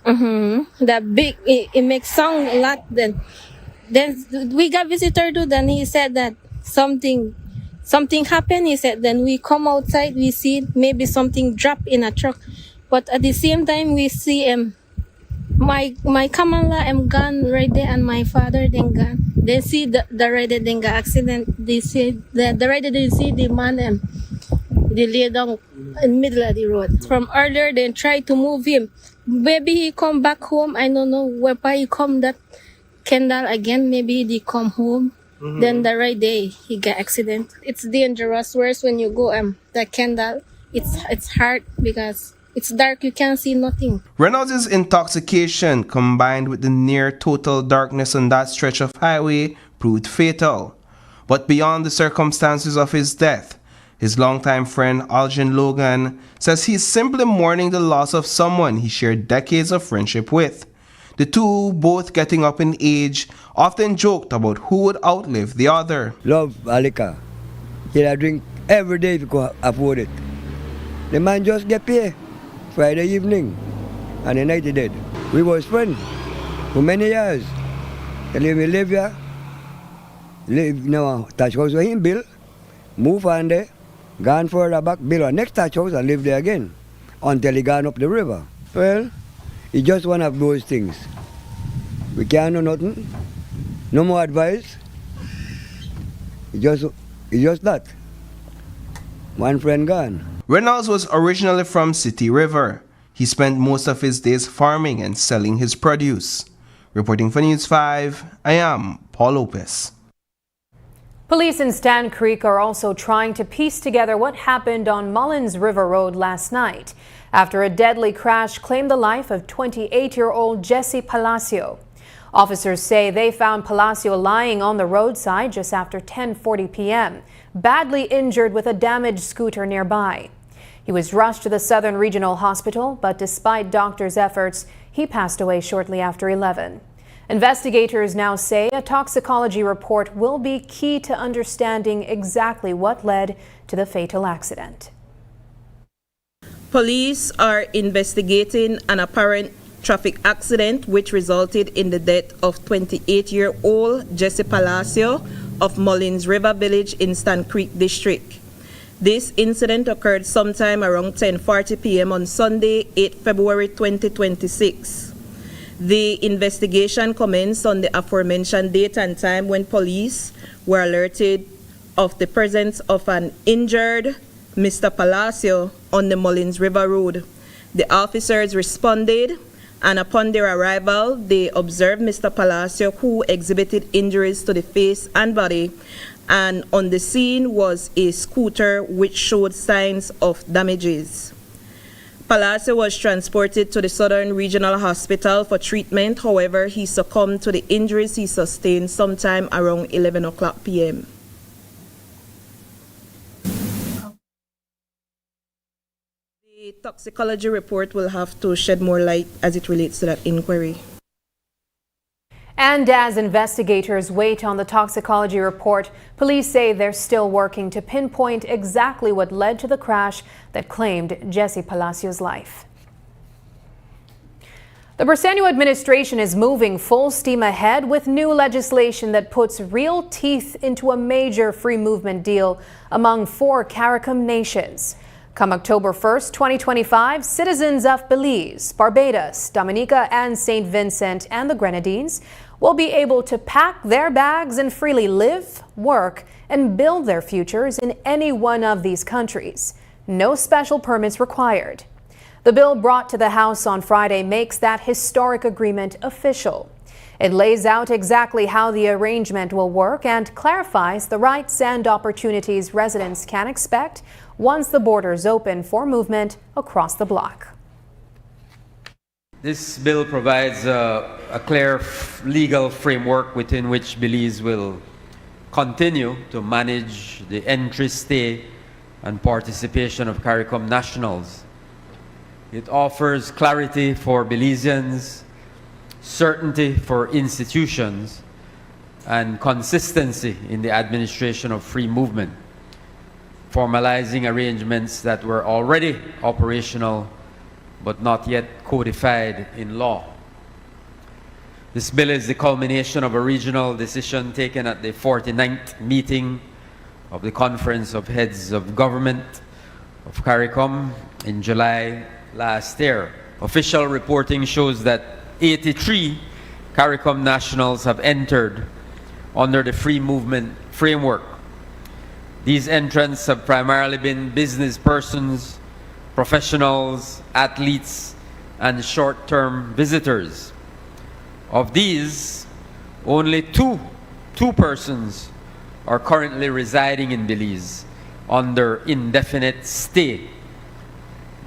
That big, it makes sound a lot. Then we got visitor too. Then he said that something happened. He said then we come outside, we see maybe something drop in a truck, but at the same time we see my Kamala gone right there and my father then gone. They see the rider then got accident. They see the rider didn't see the man they lay down in the middle of the road. From earlier, they tried to move him. Maybe he come back home. I don't know where he come that Kendall again. Maybe he come home. Then the right day he got accident. It's dangerous. Worse when you go the Kendall. It's hard because it's dark. You can't see nothing. Reynolds' intoxication combined with the near total darkness on that stretch of highway proved fatal. But beyond the circumstances of his death, his longtime friend Algin Logan says he's simply mourning the loss of someone he shared decades of friendship with. The two, both getting up in age, often joked about who would outlive the other. Love Alika. He'll drink every day if you can afford it. The man just get paid Friday evening and the night he dead. We was friends for many years. We live here. Live now, touch house with him, Bill. Move on there. Gone further back, build a next touch house and live there again until he gone up the river. Well, it's just one of those things. We can't do nothing. No more advice. It's just that. One friend gone. Reynolds was originally from City River. He spent most of his days farming and selling his produce. Reporting for News 5, I am Paul Lopez. Police in Stan Creek are also trying to piece together what happened on Mullins River Road last night after a deadly crash claimed the life of 28-year-old Jesse Palacio. Officers say they found Palacio lying on the roadside just after 10:40 p.m., badly injured with a damaged scooter nearby. He was rushed to the Southern Regional Hospital, but despite doctors' efforts, he passed away shortly after 11. Investigators now say a toxicology report will be key to understanding exactly what led to the fatal accident. Police are investigating an apparent traffic accident which resulted in the death of 28-year-old Jesse Palacio of Mullins River Village in Stan Creek District. This incident occurred sometime around 10:40 p.m. on Sunday, 8 February 2026. The investigation commenced on the aforementioned date and time when police were alerted of the presence of an injured Mr. Palacio on the Mullins River Road. The officers responded, and upon their arrival, they observed Mr. Palacio, who exhibited injuries to the face and body, and on the scene was a scooter which showed signs of damages. Palacio was transported to the Southern Regional Hospital for treatment. However, he succumbed to the injuries he sustained sometime around 11 o'clock p.m. The toxicology report will have to shed more light as it relates to that inquiry. And as investigators wait on the toxicology report, police say they're still working to pinpoint exactly what led to the crash that claimed Jesse Palacio's life. The Briceño administration is moving full steam ahead with new legislation that puts real teeth into a major free movement deal among 4 CARICOM nations. Come October 1st, 2025, citizens of Belize, Barbados, Dominica, and St. Vincent and the Grenadines will be able to pack their bags and freely live, work, and build their futures in any one of these countries. No special permits required. The bill brought to the House on Friday makes that historic agreement official. It lays out exactly how the arrangement will work and clarifies the rights and opportunities residents can expect once the borders open for movement across the bloc. This bill provides a clear legal framework within which Belize will continue to manage the entry, stay, and participation of CARICOM nationals. It offers clarity for Belizeans, certainty for institutions, and consistency in the administration of free movement, formalizing arrangements that were already operational but not yet codified in law. This bill is the culmination of a regional decision taken at the 49th meeting of the Conference of Heads of Government of CARICOM in July last year. Official reporting shows that 83 CARICOM nationals have entered under the free movement framework. These entrants have primarily been business persons, professionals, athletes, and short-term visitors. Of these, only two persons are currently residing in Belize under indefinite stay,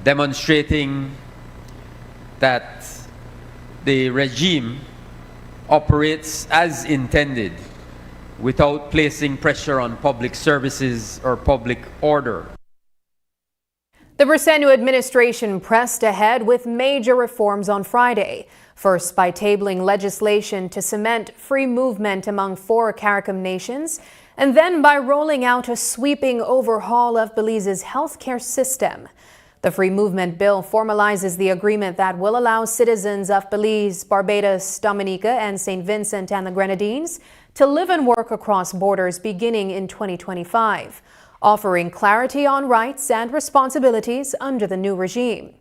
demonstrating that the regime operates as intended without placing pressure on public services or public order. The Briceño administration pressed ahead with major reforms on Friday. First, by tabling legislation to cement free movement among 4 CARICOM nations, and then by rolling out a sweeping overhaul of Belize's healthcare system. The free movement bill formalizes the agreement that will allow citizens of Belize, Barbados, Dominica, and St. Vincent and the Grenadines to live and work across borders beginning in 2025. Offering clarity on rights and responsibilities under the new regime.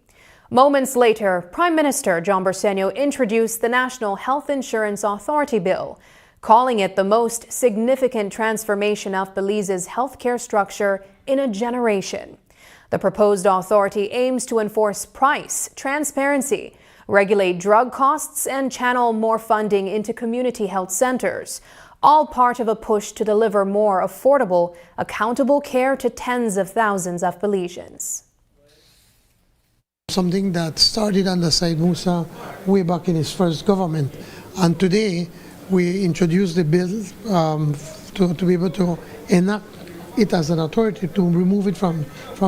Moments later, Prime Minister John Briceño introduced the National Health Insurance Authority Bill, calling it the most significant transformation of Belize's healthcare structure in a generation. The proposed authority aims to enforce price, transparency, regulate drug costs, and channel more funding into community health centers, all part of a push to deliver more affordable, accountable care to tens of thousands of Belizeans. Something that started under Said Musa way back in his first government, And today, we introduced the bill to be able to enact it as an authority to remove it from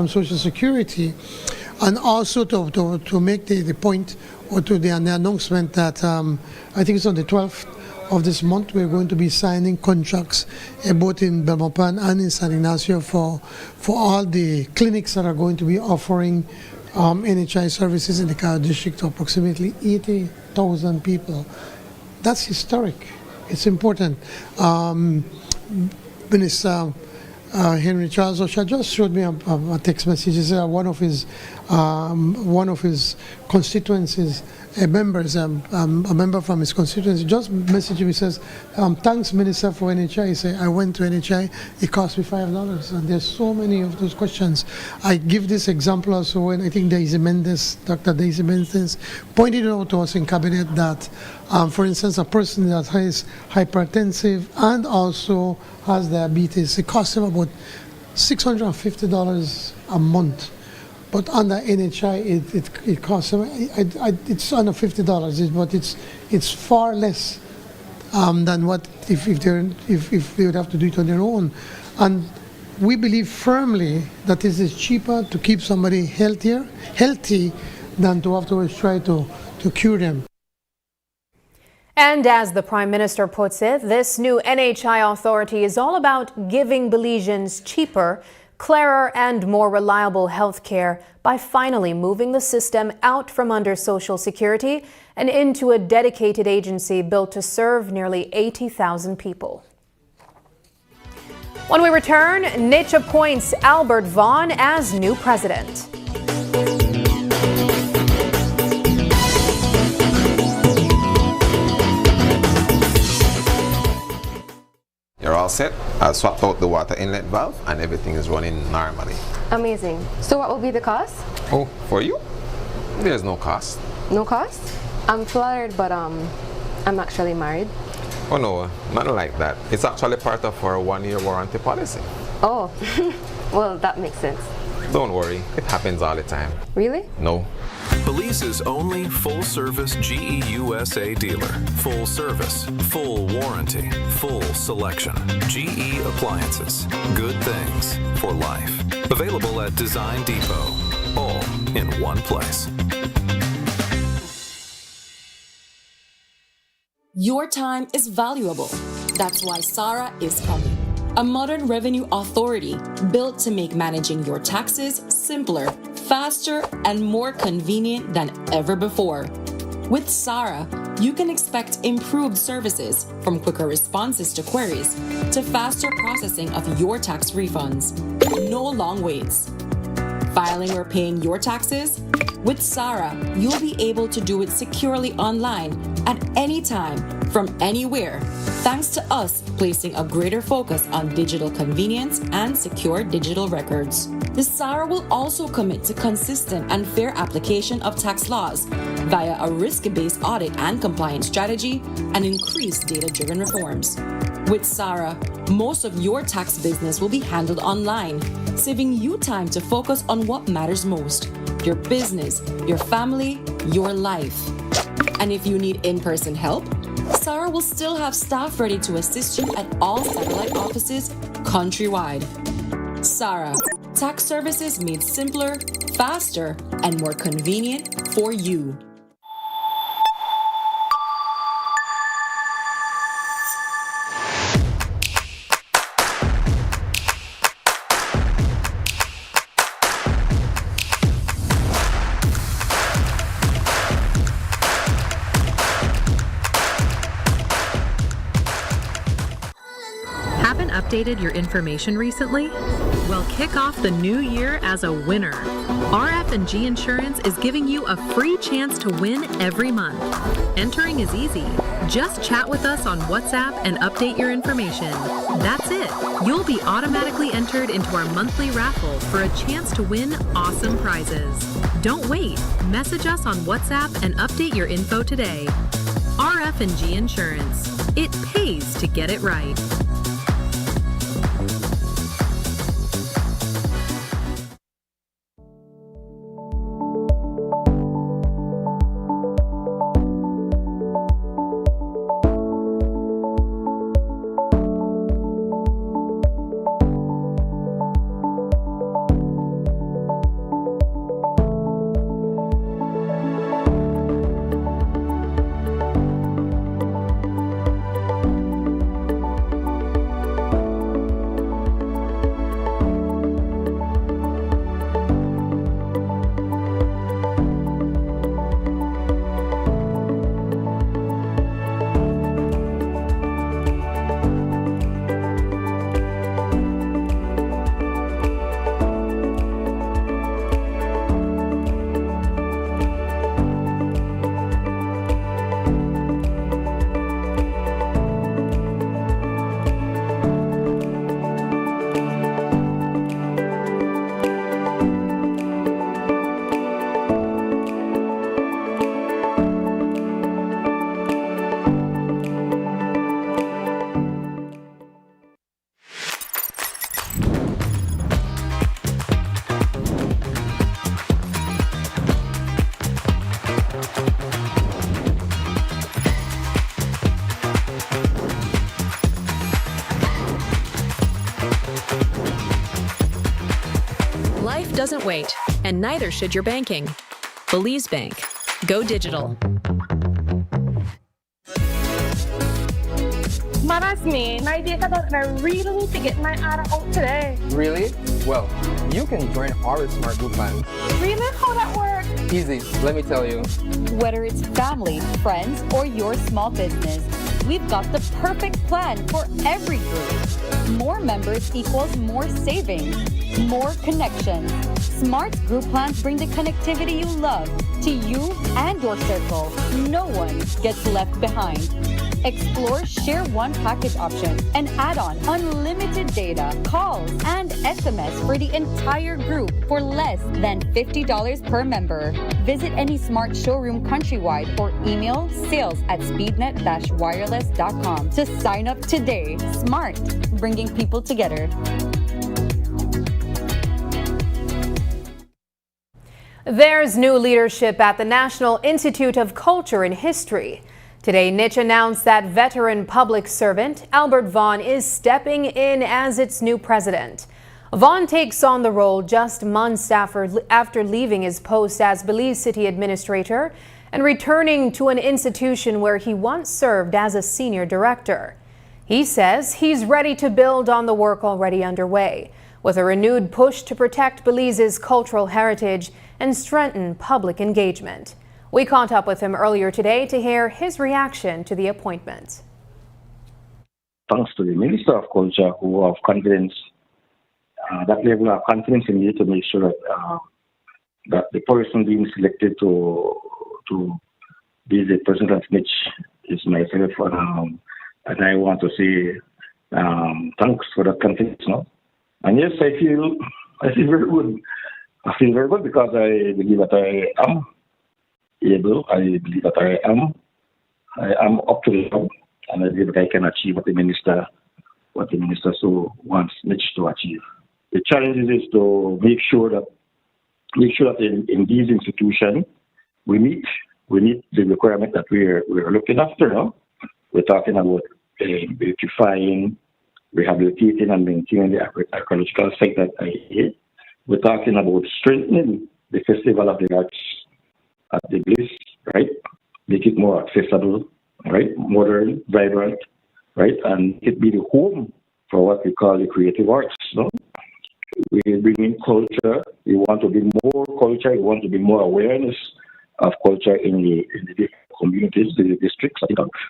Social Security, and also to make the point or to the announcement that I think it's on the 12th of this month we're going to be signing contracts both in Belmopan and in San Ignacio for all the clinics that are going to be offering NHI services in the Cayo district to approximately 80,000 people. That's historic. It's important. Minister Henry Charles Osha just showed me a text message. He said one of his constituencies, a member from his constituency, just messaged me. He says, "Thanks, Minister, for NHI." He said, "I went to NHI. It cost me $5." And there's so many of those questions. I give this example also when I think Dr. Daisy Mendes, pointed out to us in cabinet that, for instance, a person that is hypertensive and also has diabetes, it costs him about $650 a month. But under NHI, it costs them. It's under $50, but it's far less than what if they would have to do it on their own. And we believe firmly that it is cheaper to keep somebody healthy than to have to always try to cure them. And as the Prime Minister puts it, this new NHI authority is all about giving Belizeans cheaper, clearer and more reliable health care by finally moving the system out from under Social Security and into a dedicated agency built to serve nearly 80,000 people. When we return, NICH appoints Albert Vaughn as new president. You're all set. I swapped out the water inlet valve and everything is running normally. Amazing. So what will be the cost? Oh, for you? There's no cost. No cost? I'm flattered, but I'm actually married. Oh no, nothing like that. It's actually part of our 1-year warranty policy. Oh, well, that makes sense. Don't worry, it happens all the time. Really? No. Belize's only full-service GE USA dealer. Full service, full warranty, full selection. GE Appliances. Good things for life. Available at Design Depot. All in one place. Your time is valuable. That's why SARA is coming. A modern revenue authority built to make managing your taxes simpler, faster, and more convenient than ever before. With SARA, you can expect improved services, from quicker responses to queries to faster processing of your tax refunds. No long waits. Filing or paying your taxes? With SARA, you'll be able to do it securely online at any time, from anywhere, thanks to us placing a greater focus on digital convenience and secure digital records. The SARA will also commit to consistent and fair application of tax laws via a risk-based audit and compliance strategy and increased data-driven reforms. With SARA, most of your tax business will be handled online, saving you time to focus on what matters most: your business, your family, your life. And if you need in-person help, SARA will still have staff ready to assist you at all satellite offices countrywide. SARA, tax services made simpler, faster, and more convenient for you. Haven't updated your information recently? Well, kick off the new year as a winner. RF&G Insurance is giving you a free chance to win every month. Entering is easy. Just chat with us on WhatsApp and update your information. That's it. You'll be automatically entered into our monthly raffle for a chance to win awesome prizes. Don't wait. Message us on WhatsApp and update your info today. RF&G Insurance. It pays to get it right. doesn't wait, and neither should your banking. Belize Bank. Go digital. That's me. My data and I really need to get my ARA out today. Really? Well, you can join our Smart Group plan. Really? How that works? Easy, let me tell you. Whether it's family, friends, or your small business, we've got the perfect plan for every group. More members equals more savings, more connections. Smart Group plans bring the connectivity you love to you and your circle. No one gets left behind. Explore Share One package option and add on unlimited data, calls, and SMS for the entire group for less than $50 per member. Visit any Smart showroom countrywide or email sales@speednet-wireless.com to sign up today. Smart, bringing people together. There's new leadership at the National Institute of Culture and History. Today, NICH announced that veteran public servant Albert Vaughn is stepping in as its new president. Vaughn takes on the role just months after leaving his post as Belize City Administrator and returning to an institution where he once served as a senior director. He says he's ready to build on the work already underway, with a renewed push to protect Belize's cultural heritage and strengthen public engagement. We caught up with him earlier today to hear his reaction to the appointment. Thanks to the Minister of Culture, who have confidence, that level of confidence in me to make sure that the person being selected to be the president of NICH is myself. And I want to say thanks for that confidence. No? And yes, I feel very good. I feel very good because I believe that I am able. I believe that I am up to the job, and I believe that I can achieve what the minister so wants NICH to achieve. The challenge is to make sure that in these institutions we meet the requirement that we're looking after. No? We're talking about beautifying, rehabilitating, and maintaining the archaeological site at IA. We're talking about strengthening the Festival of the Arts at the Bliss, right? Make it more accessible, right? Modern, vibrant, right? And it be the home for what we call the creative arts. No? We bring in culture. We want to be more culture. We want to be more awareness of culture in the different communities, the districts.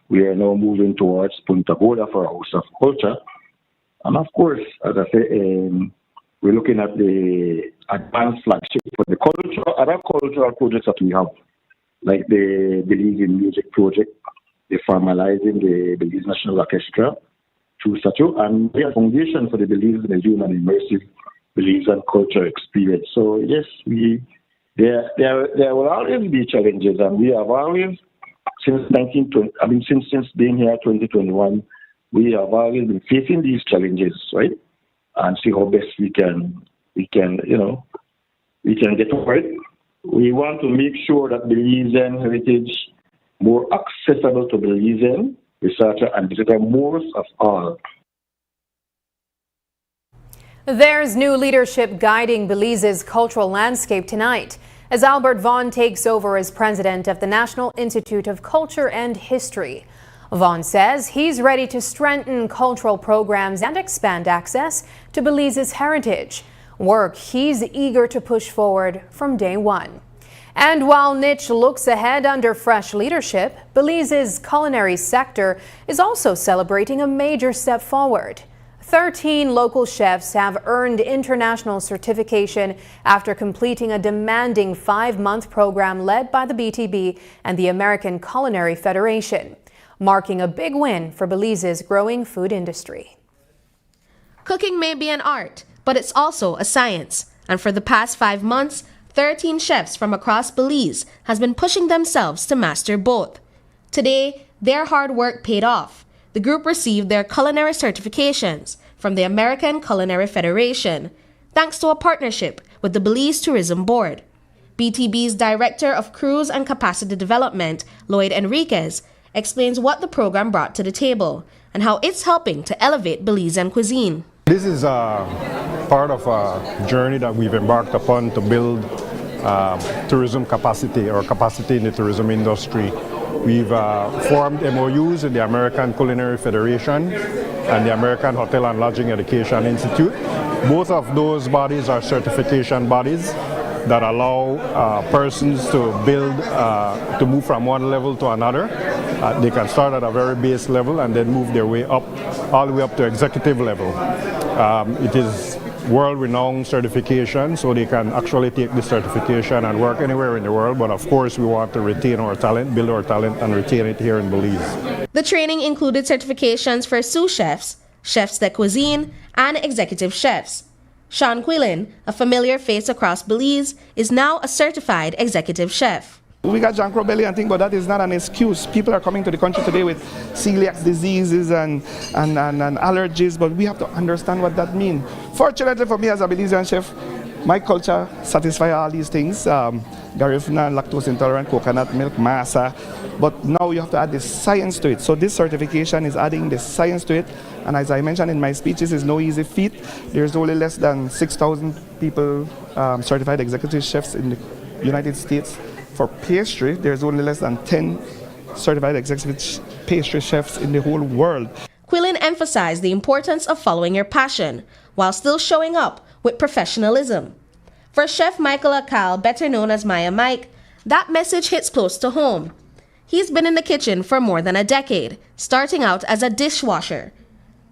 We are now moving towards Punta Gorda for a House of Culture. And of course, as I say, we're looking at the advanced flagship for the other cultural projects that we have, like the Belizean Music Project, the formalizing the Belize National Orchestra through statute, and the foundation for the Belize Museum and Immersive Belizean Culture Experience. So yes, there will always be challenges, and we have always since being here 2021, we have always been facing these challenges, right? And see how best we can get over it. We want to make sure that Belizean heritage more accessible to Belizean researcher and visitor most of all. There's new leadership guiding Belize's cultural landscape tonight as Albert Vaughn takes over as president of the National Institute of Culture and History. Vaughn says he's ready to strengthen cultural programs and expand access to Belize's heritage, work he's eager to push forward from day one. And while NICH looks ahead under fresh leadership, Belize's culinary sector is also celebrating a major step forward. 13 local chefs have earned international certification after completing a demanding 5-month program led by the BTB and the American Culinary Federation, marking a big win for Belize's growing food industry. Cooking may be an art, but it's also a science. And for the past 5 months, 13 chefs from across Belize has been pushing themselves to master both. Today, their hard work paid off. The group received their culinary certifications from the American Culinary Federation, thanks to a partnership with the Belize Tourism Board. BTB's Director of Cruise and Capacity Development, Lloyd Enriquez, explains what the program brought to the table and how it's helping to elevate Belizean cuisine. This is a part of a journey that we've embarked upon to build tourism capacity or capacity in the tourism industry. We've formed MOUs with the American Culinary Federation and the American Hotel and Lodging Education Institute. Both of those bodies are certification bodies that allow persons to build, to move from one level to another. They can start at a very base level and then move their way up, all the way up to executive level. It is world-renowned certification, so they can actually take this certification and work anywhere in the world. But of course, we want to retain our talent, build our talent, and retain it here in Belize. The training included certifications for sous chefs, chefs de cuisine, and executive chefs. Sean Quillen, a familiar face across Belize, is now a certified executive chef. We got John Crow belly and thing, but that is not an excuse. People are coming to the country today with celiac diseases and allergies, but we have to understand what that means. Fortunately for me as a Belizean chef, my culture satisfies all these things. Garifuna, lactose intolerant, coconut milk, masa. But now you have to add the science to it. So this certification is adding the science to it. And as I mentioned in my speeches, it's no easy feat. There's only less than 6,000 people certified executive chefs in the United States. For pastry, there's only less than 10 certified executive pastry chefs in the whole world. Quillen emphasized the importance of following your passion while still showing up with professionalism. For Chef Michael Akal, better known as Maya Mike, that message hits close to home. He's been in the kitchen for more than a decade, starting out as a dishwasher,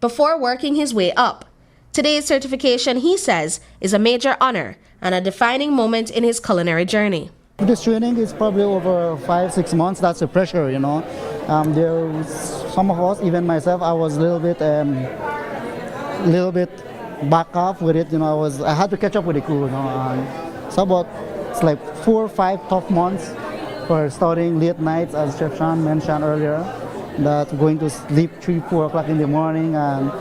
before working his way up. Today's certification, he says, is a major honor and a defining moment in his culinary journey. This training is probably over 5-6 months. That's the pressure, you know. There's some of us, even myself, I was a little bit back off with it. You know, I had to catch up with the crew. You know, so it's like 4 or 5 tough months for starting late nights, as Chef Sean mentioned earlier, that going to sleep 3-4 o'clock in the morning and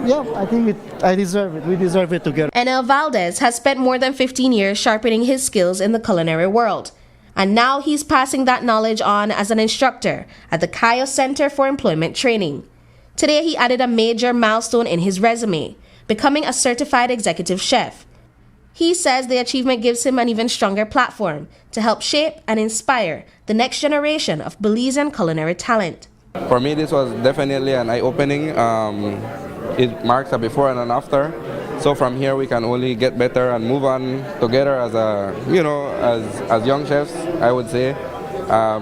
yeah, I think I deserve it. We deserve it together. Enel Valdez has spent more than 15 years sharpening his skills in the culinary world. And now he's passing that knowledge on as an instructor at the Cayo Center for Employment Training. Today, he added a major milestone in his resume, becoming a certified executive chef. He says the achievement gives him an even stronger platform to help shape and inspire the next generation of Belizean culinary talent. For me, this was definitely an eye-opening. It marks a before and an after. So from here, we can only get better and move on together as as young chefs, I would say,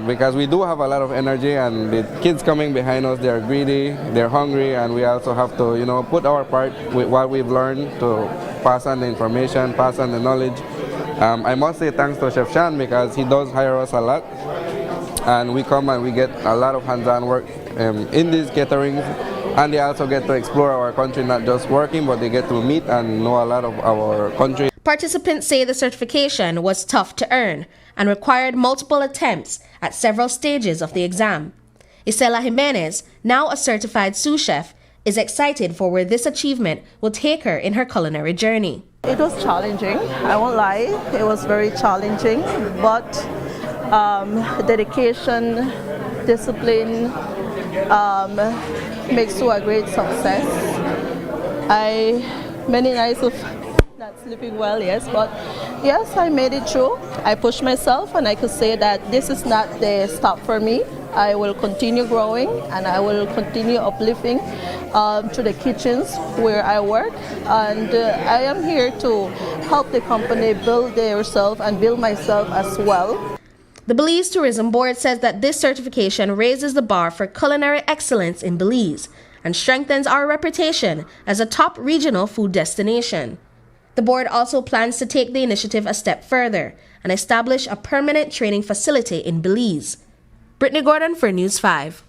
because we do have a lot of energy, and the kids coming behind us, they're greedy, they're hungry, and we also have to, put our part with what we've learned to pass on the information, pass on the knowledge. I must say thanks to Chef Sean, because he does hire us a lot, and we come and we get a lot of hands-on work in these caterings. And they also get to explore our country, not just working, but they get to meet and know a lot of our country. Participants say the certification was tough to earn and required multiple attempts at several stages of the exam. Isela Jimenez, now a certified sous chef, is excited for where this achievement will take her in her culinary journey. It was challenging, I won't lie. It was very challenging, but dedication, discipline, makes to a great success. Many nights of not sleeping well, yes, but yes, I made it through. I pushed myself, and I could say that this is not the stop for me. I will continue growing, and I will continue uplifting to the kitchens where I work, and I am here to help the company build themselves and build myself as well. The Belize Tourism Board says that this certification raises the bar for culinary excellence in Belize and strengthens our reputation as a top regional food destination. The board also plans to take the initiative a step further and establish a permanent training facility in Belize. Brittany Gordon for News 5.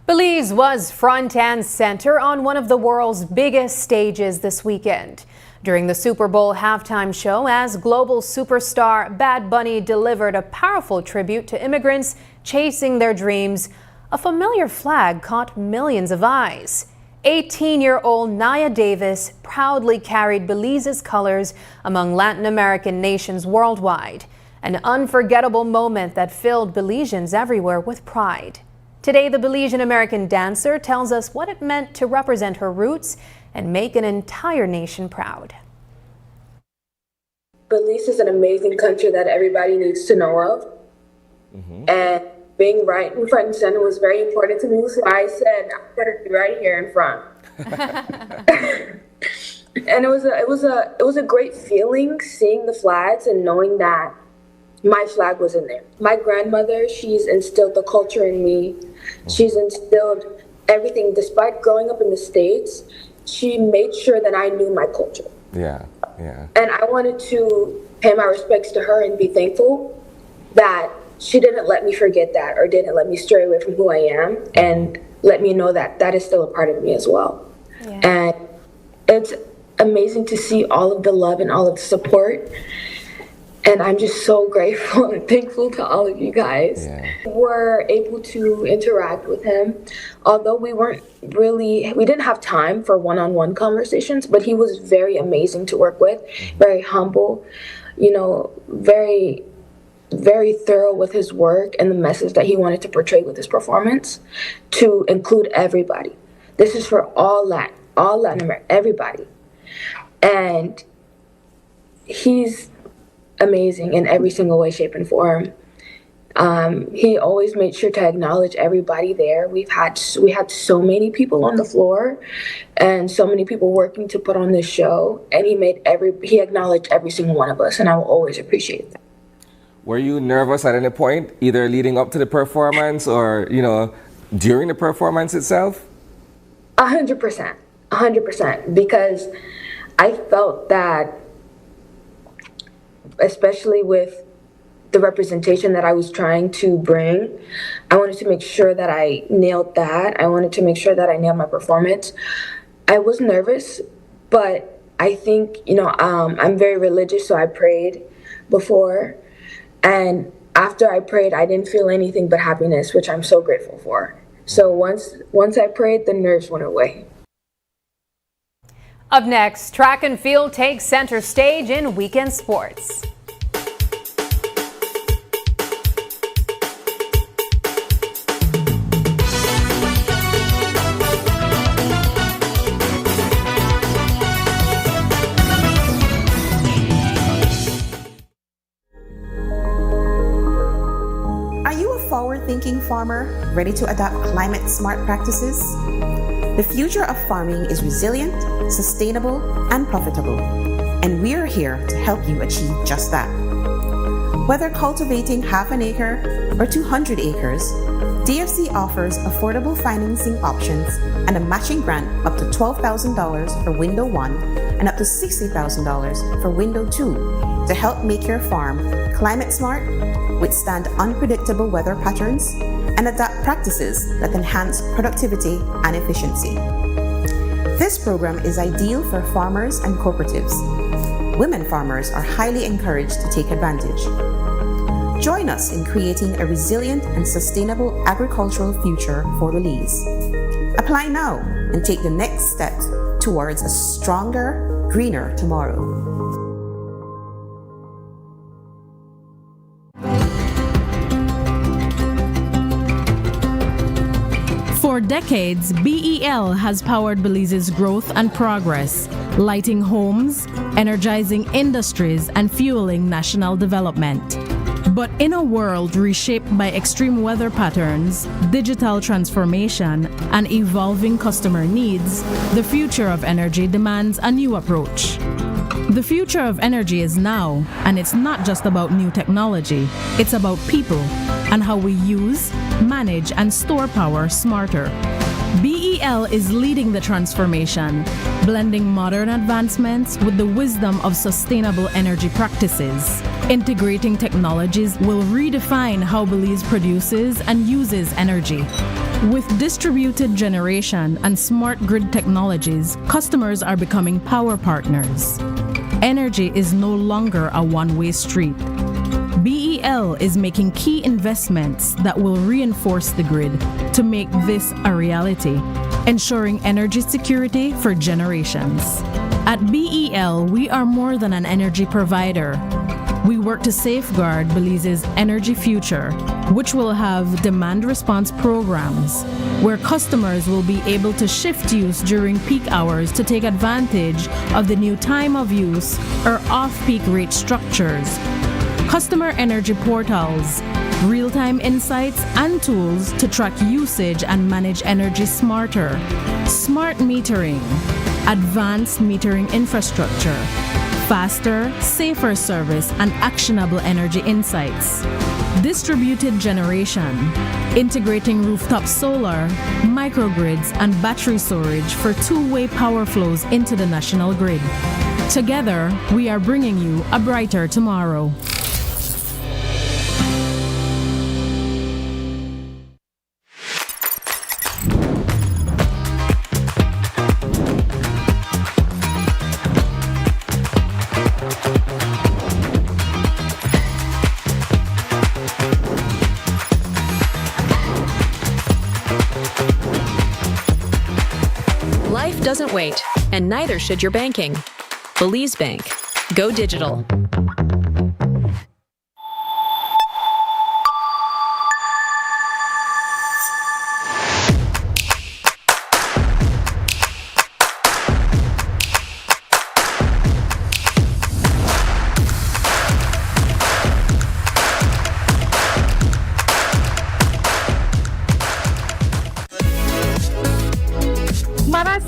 Belize was front and center on one of the world's biggest stages this weekend. During the Super Bowl halftime show, as global superstar Bad Bunny delivered a powerful tribute to immigrants chasing their dreams, a familiar flag caught millions of eyes. 18-year-old Naya Davis proudly carried Belize's colors among Latin American nations worldwide, an unforgettable moment that filled Belizeans everywhere with pride. Today, the Belizean American dancer tells us what it meant to represent her roots and make an entire nation proud. Belize is an amazing country that everybody needs to know of. And being right in front and center was very important to me. So I said, I'm going to be right here in front. And it was a great feeling seeing the flags and knowing that my flag was in there. My grandmother, she's instilled the culture in me. She's instilled everything. Despite growing up in the States, she made sure that I knew my culture. Yeah. And I wanted to pay my respects to her and be thankful that she didn't let me forget that or didn't let me stray away from who I am and let me know that that is still a part of me as well. Yeah. And it's amazing to see all of the love and all of the support. And I'm just so grateful and thankful to all of you guys. Yeah. We're able to interact with him. Although we didn't have time for one-on-one conversations, but he was very amazing to work with, very humble, very, very thorough with his work and the message that he wanted to portray with his performance to include everybody. This is for all Latin America, everybody. And he's amazing in every single way, shape, and form. He always made sure to acknowledge everybody there. We had so many people on the floor and so many people working to put on this show, and he acknowledged every single one of us, and I will always appreciate that. Were you nervous at any point, either leading up to the performance or, during the performance itself? 100%, because I felt that, especially with the representation that I was trying to bring, I wanted to make sure that I nailed that. I wanted to make sure that I nailed my performance. I was nervous, but I think, I'm very religious, so I prayed before. And after I prayed, I didn't feel anything but happiness, which I'm so grateful for. So once I prayed, the nerves went away. Up next, track and field takes center stage in weekend sports. Are you a forward-thinking farmer ready to adopt climate-smart practices? The future of farming is resilient, sustainable, and profitable, and we are here to help you achieve just that. Whether cultivating half an acre or 200 acres, DFC offers affordable financing options and a matching grant up to $12,000 for Window 1 and up to $60,000 for Window 2 to help make your farm climate smart, withstand unpredictable weather patterns, and adopt practices that enhance productivity and efficiency. This program is ideal for farmers and cooperatives. Women farmers are highly encouraged to take advantage. Join us in creating a resilient and sustainable agricultural future for Belize. Apply now and take the next step towards a stronger, greener tomorrow. For decades, BEL has powered Belize's growth and progress, lighting homes, energizing industries, and fueling national development. But in a world reshaped by extreme weather patterns, digital transformation, and evolving customer needs, the future of energy demands a new approach. The future of energy is now, and it's not just about new technology, it's about people and how we use, manage, and store power smarter. BEL is leading the transformation, blending modern advancements with the wisdom of sustainable energy practices. Integrating technologies will redefine how Belize produces and uses energy. With distributed generation and smart grid technologies, customers are becoming power partners. Energy is no longer a one-way street. BEL is making key investments that will reinforce the grid to make this a reality, ensuring energy security for generations. At BEL, we are more than an energy provider. we work to safeguard Belize's energy future, which will have demand response programs, where customers will be able to shift use during peak hours to take advantage of the new time of use or off-peak rate structures, customer energy portals, real-time insights and tools to track usage and manage energy smarter, smart metering, advanced metering infrastructure, faster, safer service and actionable energy insights, distributed generation, integrating rooftop solar, microgrids and battery storage for two-way power flows into the national grid. Together, we are bringing you a brighter tomorrow. Life doesn't wait, and neither should your banking. Belize Bank. Go digital.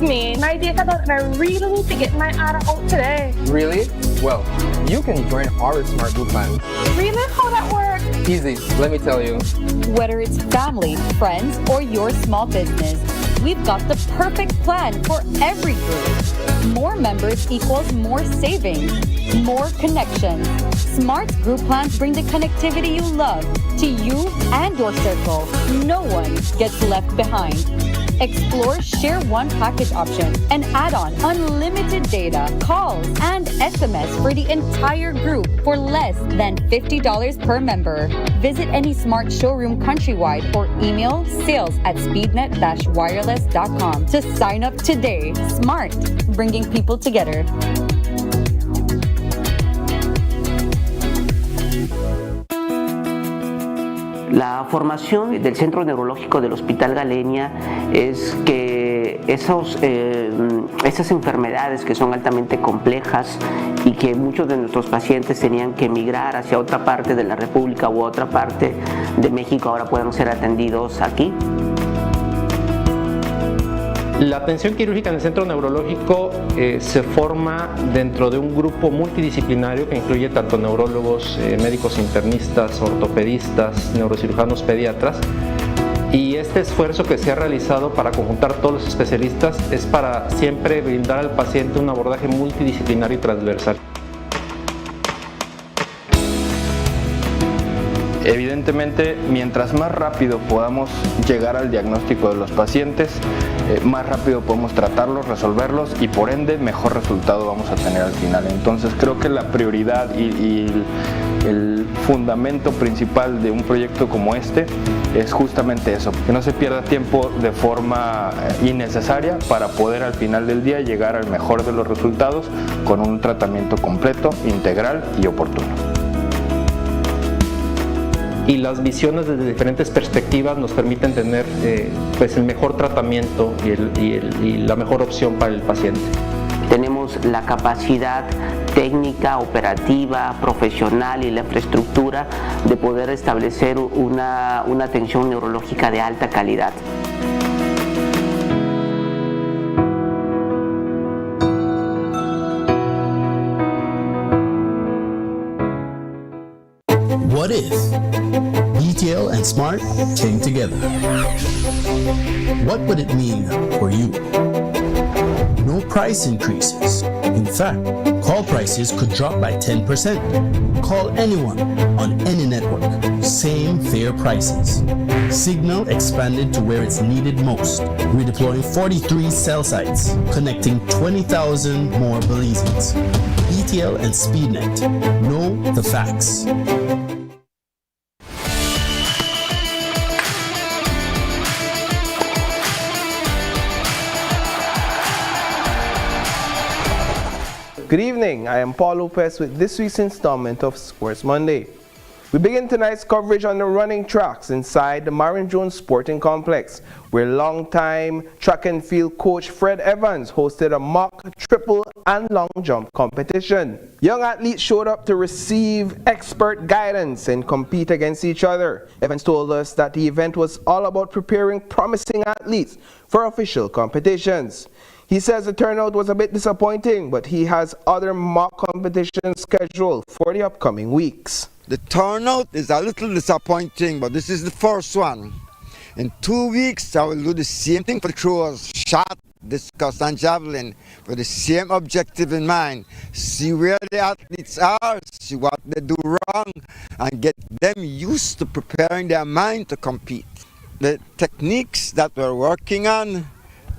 Me. My data done, and I really need to get my ARA out today. Really? Well, you can join our Smart Group plan. Really? How that work? Easy, let me tell you. Whether it's family, friends, or your small business, we've got the perfect plan for every group. More members equals more savings, more connections. Smart Group plans bring the connectivity you love to you and your circle. No one gets left behind. Explore Share One package option and add on unlimited data, calls, and SMS for the entire group for less than $50 per member. Visit any Smart showroom countrywide or email sales@speednet-wireless.com to sign up today. Smart, bringing people together. La formación del Centro Neurológico del Hospital Galenia es que esas enfermedades que son altamente complejas y que muchos de nuestros pacientes tenían que emigrar hacia otra parte de la República u otra parte de México ahora puedan ser atendidos aquí. La atención quirúrgica en el centro neurológico se forma dentro de un grupo multidisciplinario que incluye tanto neurólogos, médicos internistas, ortopedistas, neurocirujanos, pediatras. Y este esfuerzo que se ha realizado para conjuntar todos los especialistas es para siempre brindar al paciente un abordaje multidisciplinario y transversal. Evidentemente, mientras más rápido podamos llegar al diagnóstico de los pacientes, más rápido podemos tratarlos, resolverlos y por ende mejor resultado vamos a tener al final. Entonces creo que la prioridad y el fundamento principal de un proyecto como este es justamente eso, que no se pierda tiempo de forma innecesaria para poder al final del día llegar al mejor de los resultados con un tratamiento completo, integral y oportuno. Y las visiones desde diferentes perspectivas nos permiten tener pues el mejor tratamiento y la mejor opción para el paciente. Tenemos la capacidad técnica, operativa, profesional y la infraestructura de poder establecer una atención neurológica de alta calidad. What if BTL and Smart came together? What would it mean for you? No price increases. In fact, call prices could drop by 10%. Call anyone on any network. Same fair prices. Signal expanded to where it's needed most. We're deploying 43 cell sites, connecting 20,000 more Belizeans. BTL and SpeedNet. Know the facts. Good evening, I am Paul Lopez with this week's installment of Sports Monday. We begin tonight's coverage on the running tracks inside the Marvin Jones Sporting Complex, where longtime track and field coach Fred Evans hosted a mock triple and long jump competition. Young athletes showed up to receive expert guidance and compete against each other. Evans told us that the event was all about preparing promising athletes for official competitions. He says the turnout was a bit disappointing, but he has other mock competitions scheduled for the upcoming weeks. The turnout is a little disappointing, but this is the first one. In 2 weeks, I will do the same thing for the throwers, shot, discus, and javelin, with the same objective in mind. See where the athletes are, see what they do wrong, and get them used to preparing their mind to compete. The techniques that we're working on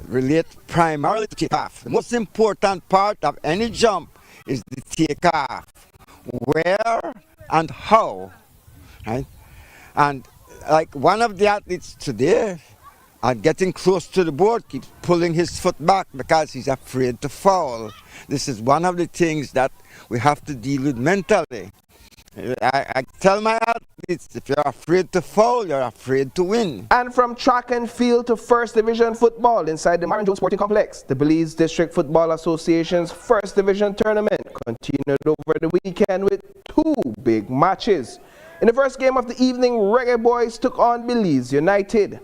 relate primarily to takeoff. The most important part of any jump is the takeoff. Where and how, right? And like one of the athletes today, getting close to the board, keeps pulling his foot back because he's afraid to fall. This is one of the things that we have to deal with mentally. I tell my athletes, if you're afraid to fall, you're afraid to win. And from track and field to First Division football inside the Marvin Jones Sporting Complex, the Belize District Football Association's First Division tournament continued over the weekend with 2 big matches. In the first game of the evening, Reggae Boys took on Belize United.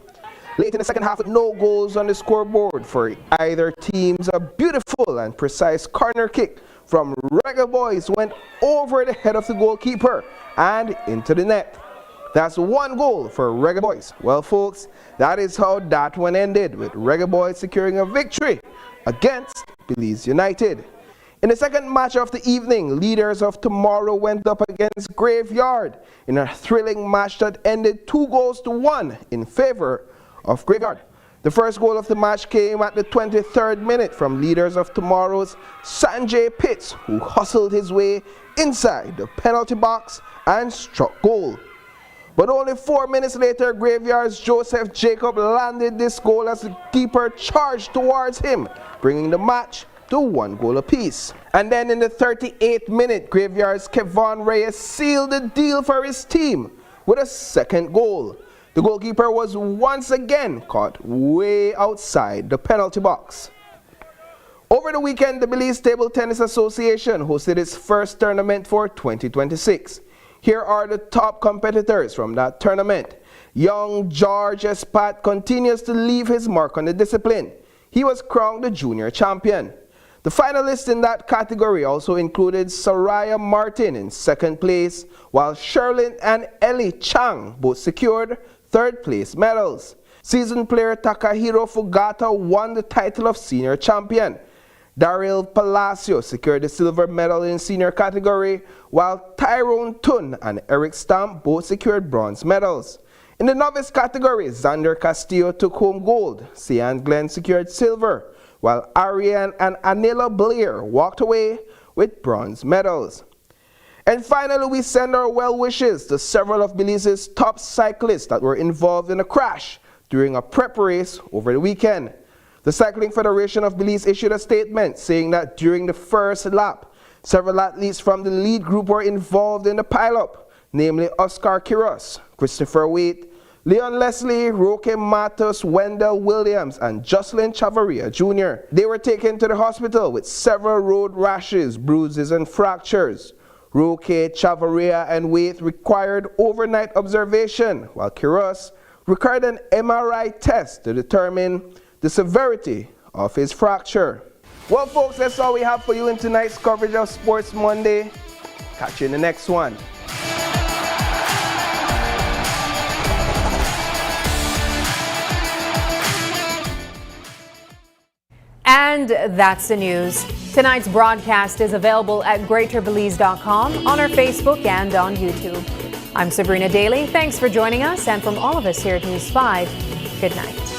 Late in the second half, with no goals on the scoreboard for either teams, a beautiful and precise corner kick from Reggae Boys went over the head of the goalkeeper and into the net. That's 1 goal for Reggae Boys. Well, folks, that is how that one ended, with Reggae Boys securing a victory against Belize United. In the second match of the evening, Leaders of Tomorrow went up against Graveyard in a thrilling match that ended 2-1 in favor of Graveyard. The first goal of the match came at the 23rd minute from Leaders of Tomorrow's Sanjay Pitts, who hustled his way inside the penalty box and struck goal. But only 4 minutes later, Graveyard's Joseph Jacob landed this goal as the keeper charged towards him, bringing the match to 1 goal apiece. And then in the 38th minute, Graveyard's Kevon Reyes sealed the deal for his team with a second goal. The goalkeeper was once again caught way outside the penalty box. Over the weekend, the Belize Table Tennis Association hosted its first tournament for 2026. Here are the top competitors from that tournament. Young George Espat continues to leave his mark on the discipline. He was crowned the junior champion. The finalists in that category also included Soraya Martin in second place, while Sherlyn and Ellie Chang both secured third place medals. Seasoned player Takahiro Fugata won the title of senior champion. Daryl Palacio secured the silver medal in senior category, while Tyrone Tun and Eric Stamp both secured bronze medals. In the novice category, Xander Castillo took home gold. Sian Glenn secured silver, while Ariane and Anila Blair walked away with bronze medals. And finally, we send our well wishes to several of Belize's top cyclists that were involved in a crash during a prep race over the weekend. The Cycling Federation of Belize issued a statement saying that during the first lap, several athletes from the lead group were involved in the pileup, namely Oscar Quiros, Christopher Waite, Leon Leslie, Roque Matos, Wendell Williams, and Jocelyn Chavarria Jr. They were taken to the hospital with several road rashes, bruises, and fractures. Roque, Chavarria, and Waite required overnight observation, while Quiros required an MRI test to determine the severity of his fracture. Well, folks, that's all we have for you in tonight's coverage of Sports Monday. Catch you in the next one. And that's the news. Tonight's broadcast is available at greaterbelize.com, on our Facebook, and on YouTube. I'm Sabrina Daly. Thanks for joining us, and from all of us here at News 5, good night.